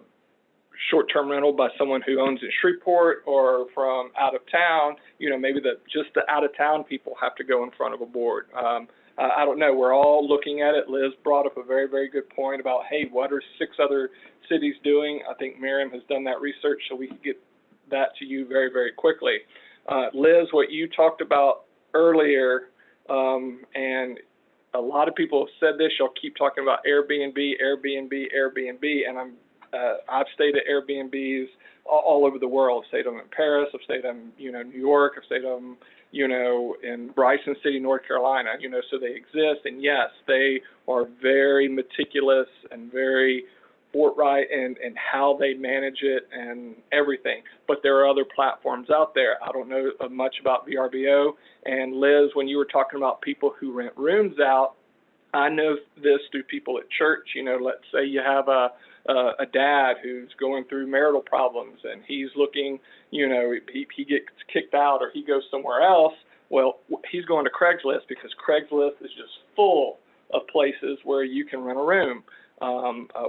short-term rental by someone who owns in Shreveport or from out of town, maybe just the out-of-town people have to go in front of a board. I don't know. We're all looking at it. Liz brought up a very, very good point about, hey, what are 6 other cities doing? I think Miriam has done that research, so we can get that to you very, very quickly. Liz, what you talked about earlier, and a lot of people have said this, y'all keep talking about Airbnb, and I've stayed at Airbnbs all over the world. I've stayed them in Paris, I've stayed them, New York, I've stayed them, in Bryson City, North Carolina, so they exist. And yes, they are very meticulous and very forthright in how they manage it and everything. But there are other platforms out there. I don't know much about VRBO. And Liz, when you were talking about people who rent rooms out, I know this through people at church. Let's say you have a dad who's going through marital problems and he's looking, he gets kicked out or he goes somewhere else. Well, he's going to Craigslist because Craigslist is just full of places where you can rent a room.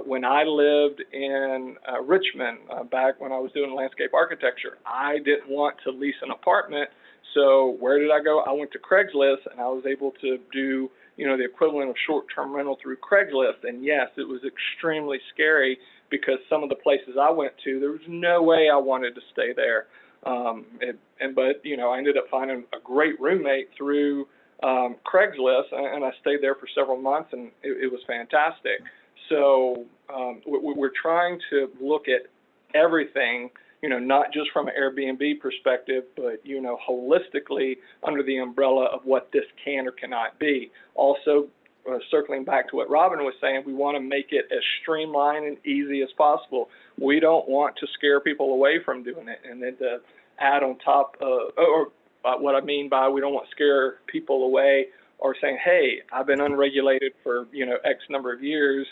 When I lived in Richmond, back when I was doing landscape architecture, I didn't want to lease an apartment. So where did I go? I went to Craigslist and I was able to do the equivalent of short-term rental through Craigslist. And yes, it was extremely scary because some of the places I went to, there was no way I wanted to stay there. But I ended up finding a great roommate through Craigslist, and I stayed there for several months, and it was fantastic. So we're trying to look at everything, not just from an Airbnb perspective, but, holistically under the umbrella of what this can or cannot be. Also, circling back to what Robin was saying, we want to make it as streamlined and easy as possible. We don't want to scare people away from doing it. And then to add on top of, what I mean by we don't want to scare people away or saying, hey, I've been unregulated for, X number of years.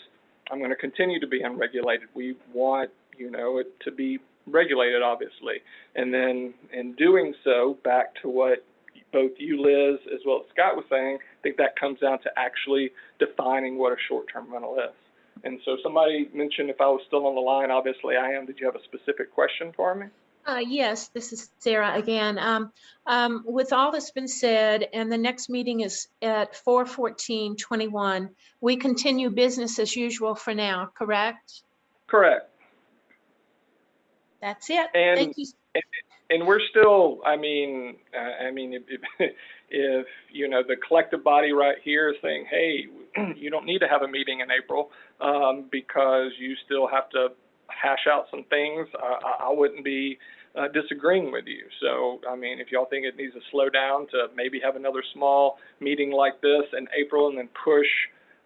I'm going to continue to be unregulated. We want, it to be regulated, obviously. And then in doing so, back to what both you, Liz, as well as Scott was saying, I think that comes down to actually defining what a short-term rental is. And so somebody mentioned if I was still on the line, obviously I am. Did you have a specific question for me? Yes, this is Sarah again. With all that's been said, and the next meeting is at 4/14/21, we continue business as usual for now, correct? Correct. That's it. And, thank you. And we're still, if the collective body right here is saying, hey, you don't need to have a meeting in April because you still have to hash out some things, I wouldn't be disagreeing with you. So, if y'all think it needs to slow down to maybe have another small meeting like this in April and then push,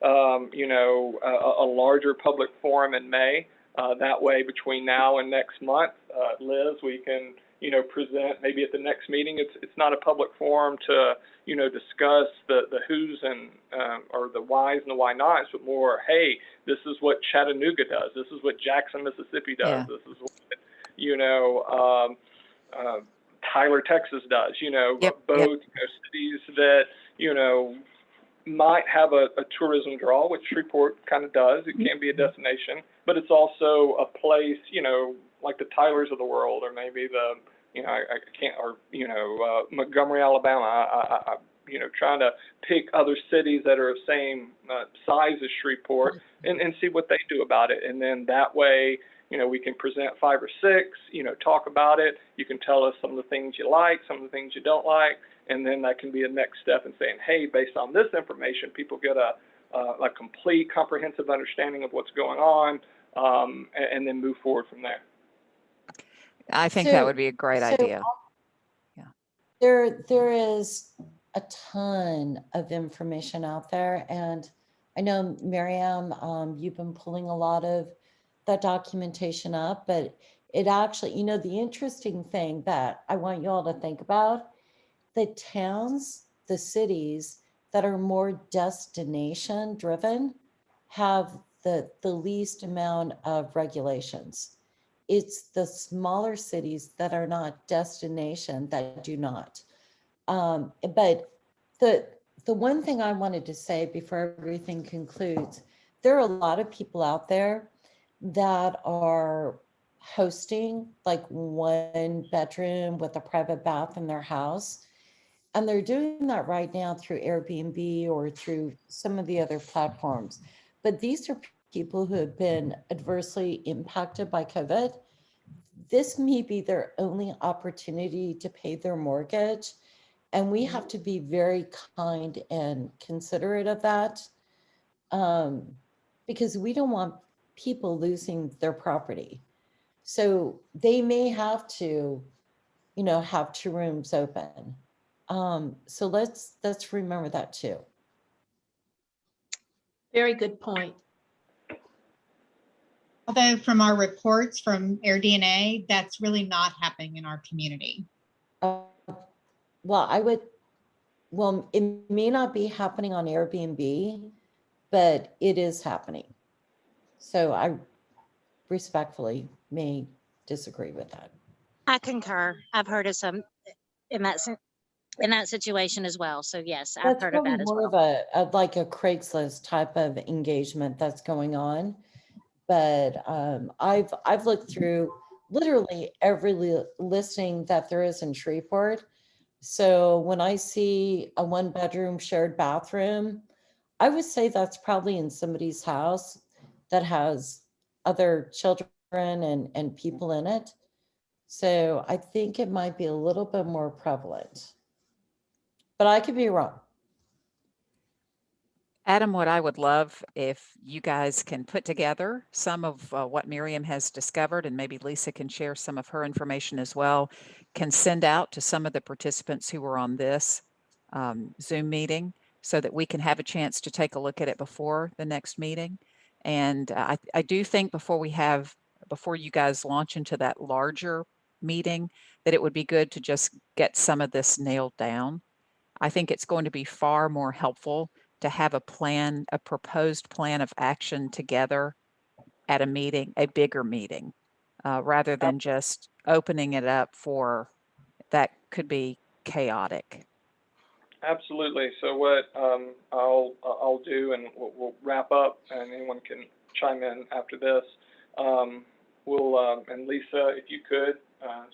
a larger public forum in May, that way between now and next month, Liz, we can, present maybe at the next meeting. It's not a public forum to, discuss the who's and, or the whys and the why nots, but more, hey, this is what Chattanooga does. This is what Jackson, Mississippi does. Yeah. This is what, Tyler, Texas does, both cities that, might have a tourism draw, which Shreveport kind of does. It can be a destination, but it's also a place, like the Tylers of the world, or maybe the, I can't, or, Montgomery, Alabama. I trying to pick other cities that are the same size as Shreveport and see what they do about it. And then that way, we can present 5 or 6, talk about it. You can tell us some of the things you like, some of the things you don't like. And then that can be a next step in saying, hey, based on this information, people get a complete, comprehensive understanding of what's going on, and then move forward from there. I think that would be a great idea. Yeah. There is a ton of information out there. And I know, Miriam, you've been pulling a lot of that documentation up, but it actually, the interesting thing that I want you all to think about, the towns, the cities that are more destination driven have the least amount of regulations. It's the smaller cities that are not destination that do not. But the one thing I wanted to say before everything concludes, there are a lot of people out there that are hosting like 1 bedroom with a private bath in their house. And they're doing that right now through Airbnb or through some of the other platforms. But these are people who have been adversely impacted by COVID. This may be their only opportunity to pay their mortgage. And we have to be very kind and considerate of that, because we don't want people losing their property. So they may have to, have 2 rooms open. So let's remember that too. Very good point. Although from our reports from AirDNA, that's really not happening in our community. Well, it may not be happening on Airbnb, but it is happening. So I respectfully may disagree with that. I concur. I've heard of some in that situation as well. So yes, I've That's heard of probably that as more well. of like a Craigslist type of engagement that's going on. But I've looked through literally every listing that there is in Shreveport. So when I see a 1 bedroom shared bathroom, I would say that's probably in somebody's house that has other children and people in it. So I think it might be a little bit more prevalent, but I could be wrong. Adam, what I would love if you guys can put together some of what Miriam has discovered, and maybe Lisa can share some of her information as well, can send out to some of the participants who were on this Zoom meeting so that we can have a chance to take a look at it before the next meeting. And I do think before you guys launch into that larger meeting, that it would be good to just get some of this nailed down. I think it's going to be far more helpful to have a plan, a proposed plan of action together at a meeting, a bigger meeting, rather than just opening it up for that could be chaotic. Absolutely. So what I'll do, and we'll wrap up, and anyone can chime in after this. And Lisa, if you could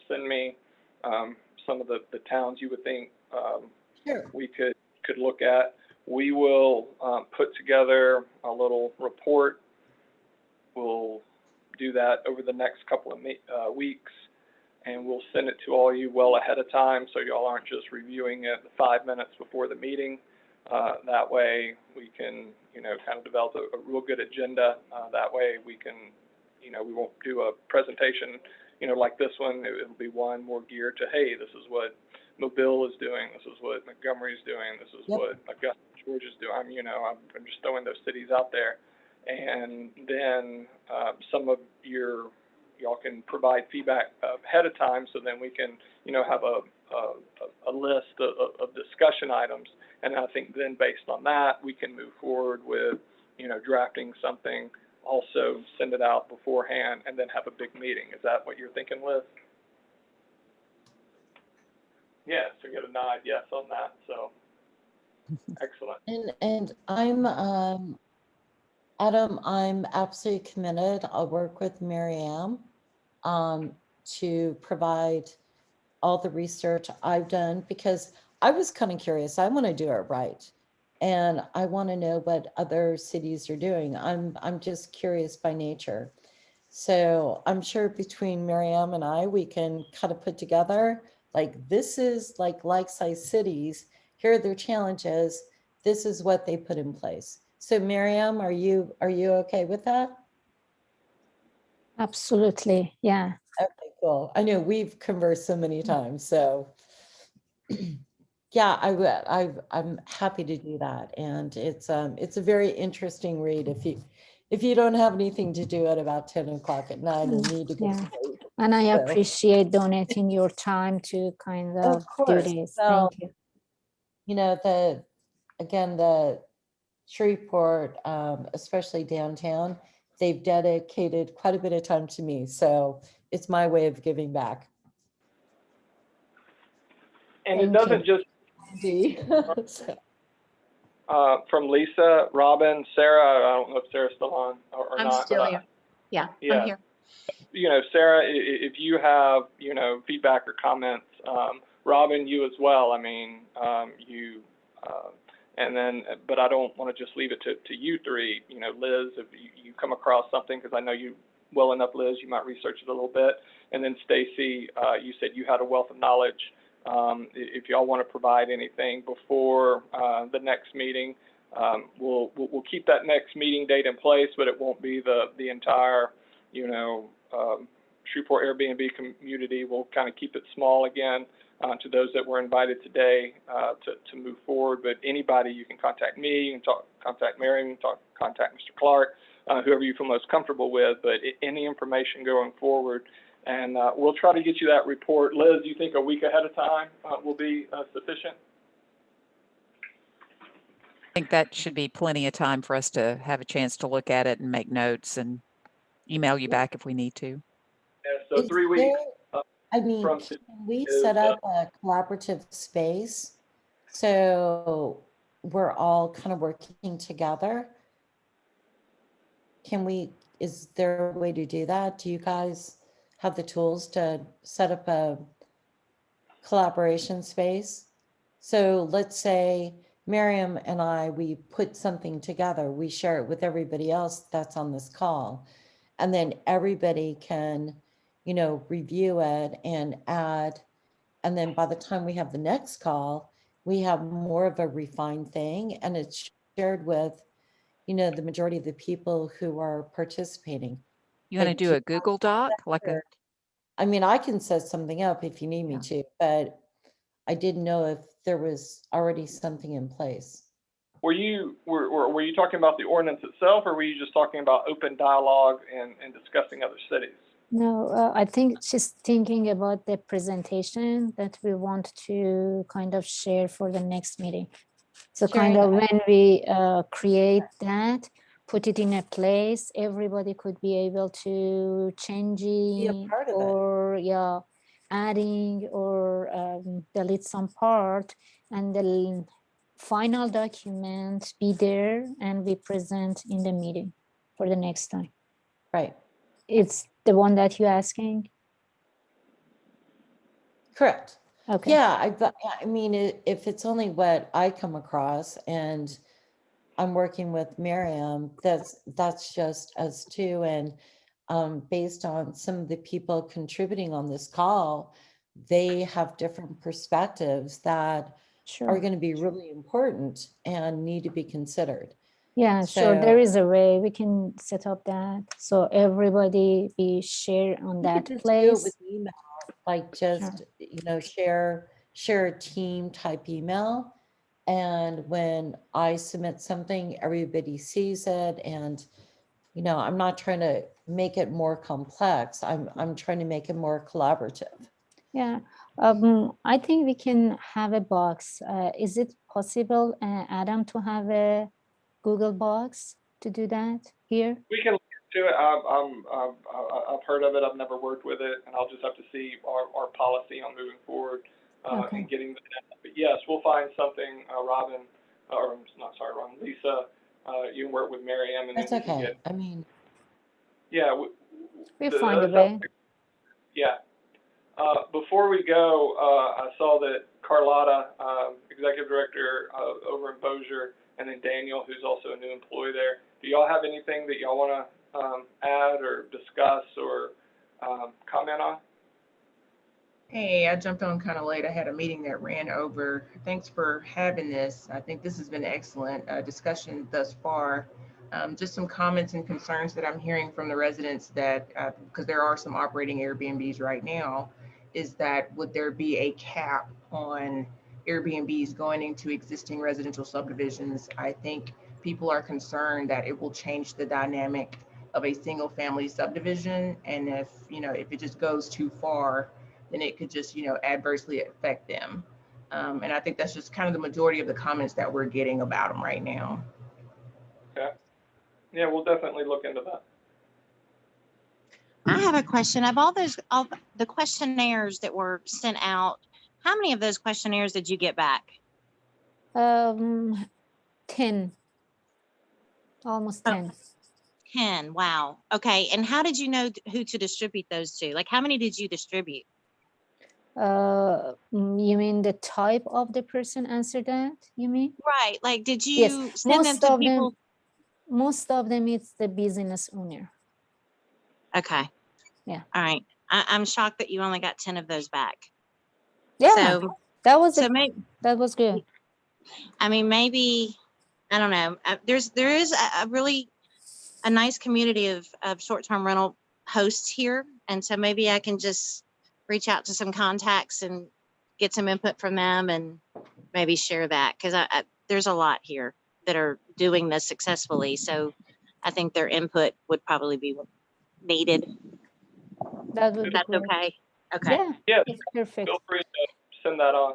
send me some of the towns you would think Sure. we could look at. We will put together a little report. We'll do that over the next couple of weeks, and we'll send it to all you well ahead of time, so y'all aren't just reviewing it 5 minutes before the meeting. That way we can, kind of develop a real good agenda. That way we can, we won't do a presentation, like this one. It'll be one more geared to, hey, this is what Mobile is doing. This is what Montgomery is doing. This is what Augusta, Georgia is doing. I'm just throwing those cities out there. And then some of your y'all can provide feedback ahead of time, so then we can, you know, have a list of discussion items. And I think then based on that, we can move forward with, you know, drafting something, also send it out beforehand, and then have a big meeting. Is that what you're thinking, Liz? Yes, we get a nod yes on that, so excellent. And I'm, Adam, I'm absolutely committed. I'll work with Mary Ann to provide all the research I've done, because I was kind of curious. I want to do it right. And I want to know what other cities are doing. I'm just curious by nature. So I'm sure between Miriam and I, we can kind of put together, like, this is like-sized cities. Here are their challenges. This is what they put in place. So Miriam, are you okay with that? Absolutely, yeah. Okay, cool. I know we've conversed so many times, so yeah, I'm happy to do that. And it's a very interesting read if you don't have anything to do at about 10 o'clock at night and need to go to Yeah. sleep. And I So, appreciate donating your time to kind of do course. this. So, Thank you. you know, the Shreveport, especially downtown, they've dedicated quite a bit of time to me. So it's my way of giving back. And Thank it doesn't you. just from Lisa, Robin, Sarah. I don't know if Sarah's still on or I'm not. still but here. Yeah, yeah. I'm here. You know, Sarah, if you have, you know, feedback or comments, Robin, you as well. I mean, and then, but I don't want to just leave it to you three. You know, Liz, if you come across something, because I know you well enough, Liz, you might research it a little bit. And then Stacy, you said you had a wealth of knowledge. If y'all want to provide anything before the next meeting, we'll keep that next meeting date in place, but it won't be the entire, you know, Shreveport Airbnb community. We'll kind of keep it small again to those that were invited today to move forward. But anybody, you can contact me, you can contact Mary, you can contact Mr. Clark, whoever you feel most comfortable with. But any information going forward, and we'll try to get you that report. Liz, do you think a week ahead of time will be sufficient? I think that should be plenty of time for us to have a chance to look at it and make notes and email you back if we need to. Yeah, so 3 weeks. I mean, can we set up a collaborative space so we're all kind of working together? Is there a way to do that? Do you guys have the tools to set up a collaboration space? So let's say Miriam and I, we put something together, we share it with everybody else that's on this call, and then everybody can, you know, review it and add. And then by the time we have the next call, we have more of a refined thing, and it's shared with, you know, the majority of the people who are participating. You want to Like, do a Google Doc? I mean, I can set something up if you need me to, but I didn't know if there was already something in place. Were you talking about the ordinance itself, or were you just talking about open dialogue and discussing other cities? No, I think she's thinking about the presentation that we want to kind of share for the next meeting. So kind of when we create that, put it in a place, everybody could be able to changing or adding or delete some part, and the final document be there and we present in the meeting for the next time. Right. It's the one that you're asking? Correct. Okay. Yeah, I mean, if it's only what I come across and I'm working with Miriam, that's just us too. And based on some of the people contributing on this call, they have different perspectives that are going to be really important and need to be considered. Yeah, sure. There is a way we can set up that so everybody be share on that place. With email, like just you know, share a team type email, and when I submit something, everybody sees it, and You know, I'm not trying to make it more complex. I'm trying to make it more collaborative. Yeah, I think we can have a box. Is it possible, Adam, to have a Google box to do that here? We can look into it. I've heard of it. I've never worked with it, and I'll just have to see our policy on moving forward Okay. and getting the data. But yes, we'll find something, Robin, or not sorry, Robin, Lisa. You can work with Mary Ann, and That's then you can okay. get. I mean, Yeah. We'll find a way. Yeah. Before we go, I saw that Carlotta, Executive Director over in Bossier, and then Daniel, who's also a new employee there. Do y'all have anything that y'all want to add or discuss or comment on? Hey, I jumped on kind of late. I had a meeting that ran over. Thanks for having this. I think this has been an excellent discussion thus far. Just some comments and concerns that I'm hearing from the residents that, because there are some operating Airbnbs right now, is that would there be a cap on Airbnbs going into existing residential subdivisions? I think people are concerned that it will change the dynamic of a single family subdivision. And if it just goes too far, then it could just, adversely affect them. And I think that's just kind of the majority of the comments that we're getting about them right now. Okay. Yeah, we'll definitely look into that. I have a question. Of all the questionnaires that were sent out, how many of those questionnaires did you get back? 10, almost 10. 10. Wow. Okay. And how did you know who to distribute those to? Like, how many did you distribute? You mean the type of the person answered that, you mean? Right. Like, did you Yes, send them to people? Most of them, it's the business owner. Okay. Yeah. All right. I'm shocked that you only got 10 of those back. Yeah, So, that was that was good. I mean, maybe, I don't know. There is a really a nice community of short-term rental hosts here. And so maybe I can just reach out to some contacts and get some input from them and maybe share that. Because there's a lot here that are doing this successfully. So I think their input would probably be needed. That would be That's great. okay. Okay. Yeah, it's perfect. feel free to send that on.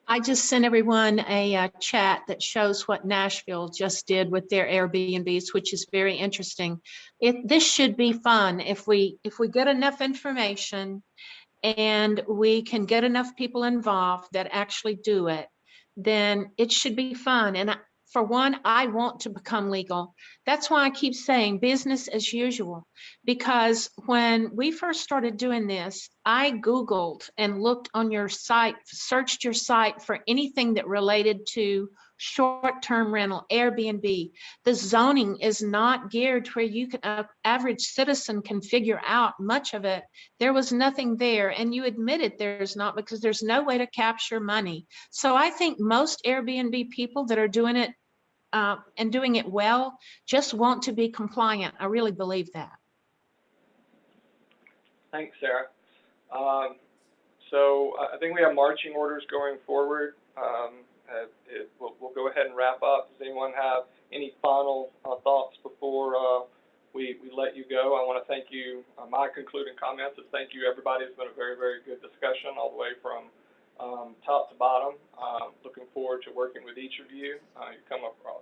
I just sent everyone a chat that shows what Nashville just did with their Airbnbs, which is very interesting. This should be fun if we get enough information and we can get enough people involved that actually do it, then it should be fun. And for one, I want to become legal. That's why I keep saying business as usual, because when we first started doing this, I Googled and looked on your site, searched your site for anything that related to short-term rental, Airbnb. The zoning is not geared where you can, an average citizen can figure out much of it. There was nothing there, and you admitted there's not, because there's no way to capture money. So I think most Airbnb people that are doing it and doing it well just want to be compliant. I really believe that. Thanks, Sarah. So I think we have marching orders going forward. We'll go ahead and wrap up. Does anyone have any final thoughts before we let you go? I want to thank you. My concluding comments is thank you, everybody. It's been a very, very good discussion all the way from top to bottom. Looking forward to working with each of you.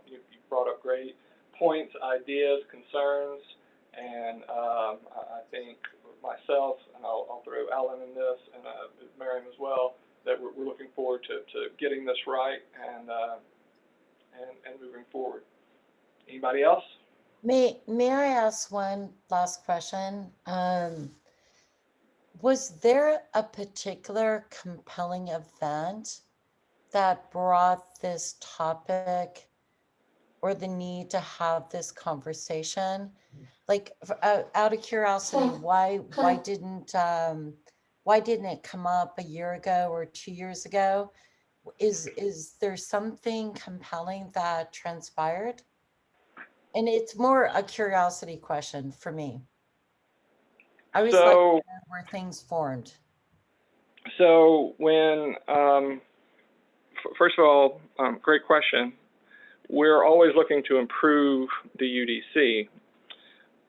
You brought up great points, ideas, concerns, and I think myself, and I'll throw Alan in this, and Miriam as well, that we're looking forward to getting this right and moving forward. Anybody else? May I ask one last question? Was there a particular compelling event that brought this topic or the need to have this conversation? Like, out of curiosity, why didn't it come up a year ago or 2 years ago? Is there something compelling that transpired? And it's more a curiosity question for me. I was like, where were things formed? So when, first of all, great question. we're always looking to improve the UDC.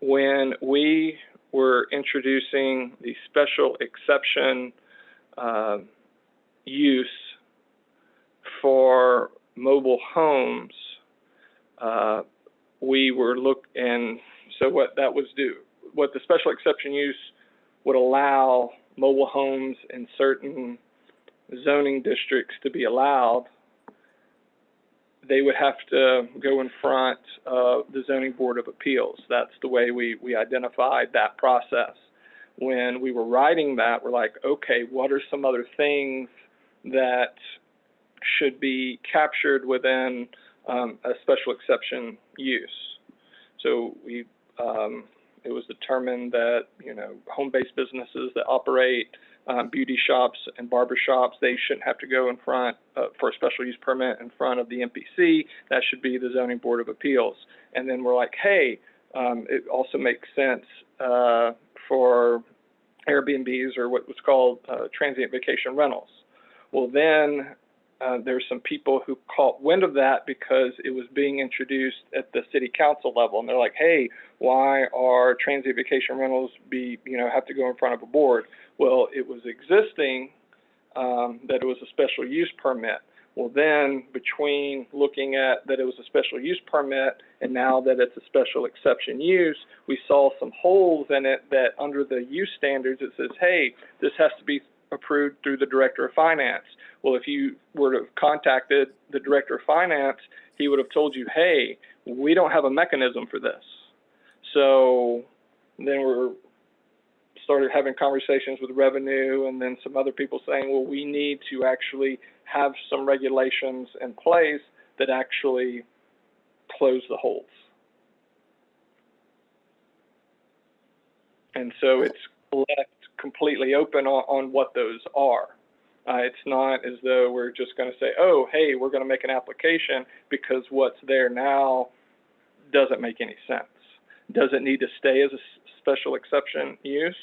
When we were introducing the special exception use for mobile homes, we were and so what the special exception use would allow mobile homes in certain zoning districts to be allowed, they would have to go in front of the Zoning Board of Appeals. That's the way we identified that process. When we were writing that, we're like, okay, what are some other things that should be captured within a special exception use? So it was determined that, home-based businesses that operate beauty shops and barber shops, they shouldn't have to go in front for a special use permit in front of the MPC. That should be the Zoning Board of Appeals. And then we're like, hey, it also makes sense for Airbnbs or what was called transient vacation rentals. Well, then there's some people who caught wind of that because it was being introduced at the city council level. And they're like, hey, why are transient vacation rentals have to go in front of a board? Well, it was existing that it was a special use permit. Well, then between looking at that it was a special use permit and now that it's a special exception use, we saw some holes in it that under the use standards, it says, hey, this has to be approved through the Director of Finance. Well, if you were to have contacted the Director of Finance, he would have told you, hey, we don't have a mechanism for this. So then we started having conversations with revenue and then some other people saying, well, we need to actually have some regulations in place that actually close the holes. And so it's left completely open on what those are. It's not as though we're just going to say, oh, hey, we're going to make an application because what's there now doesn't make any sense. Does it need to stay as a special exception use?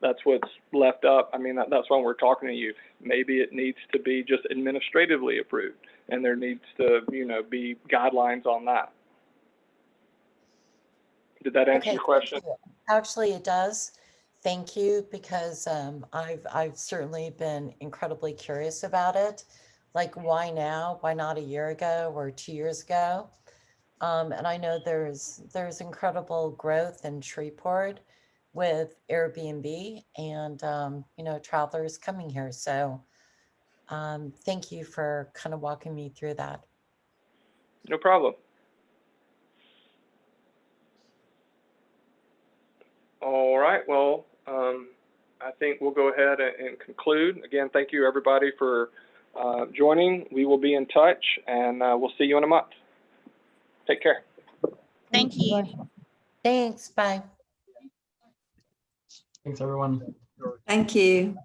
That's what's left up. I mean, that's why we're talking to you. Maybe it needs to be just administratively approved, and there needs to, be guidelines on that. Did that answer your question? Actually, it does. Thank you, because I've certainly been incredibly curious about it. Like, why now? Why not a year ago or 2 years ago? And I know there's incredible growth in Shreveport with Airbnb and travelers coming here. So thank you for kind of walking me through that. No problem. All right, well, I think we'll go ahead and conclude. Again, thank you everybody for joining. We will be in touch and we'll see you in a month. Take care. Thank you. Thanks, bye. Thanks, everyone. Thank you.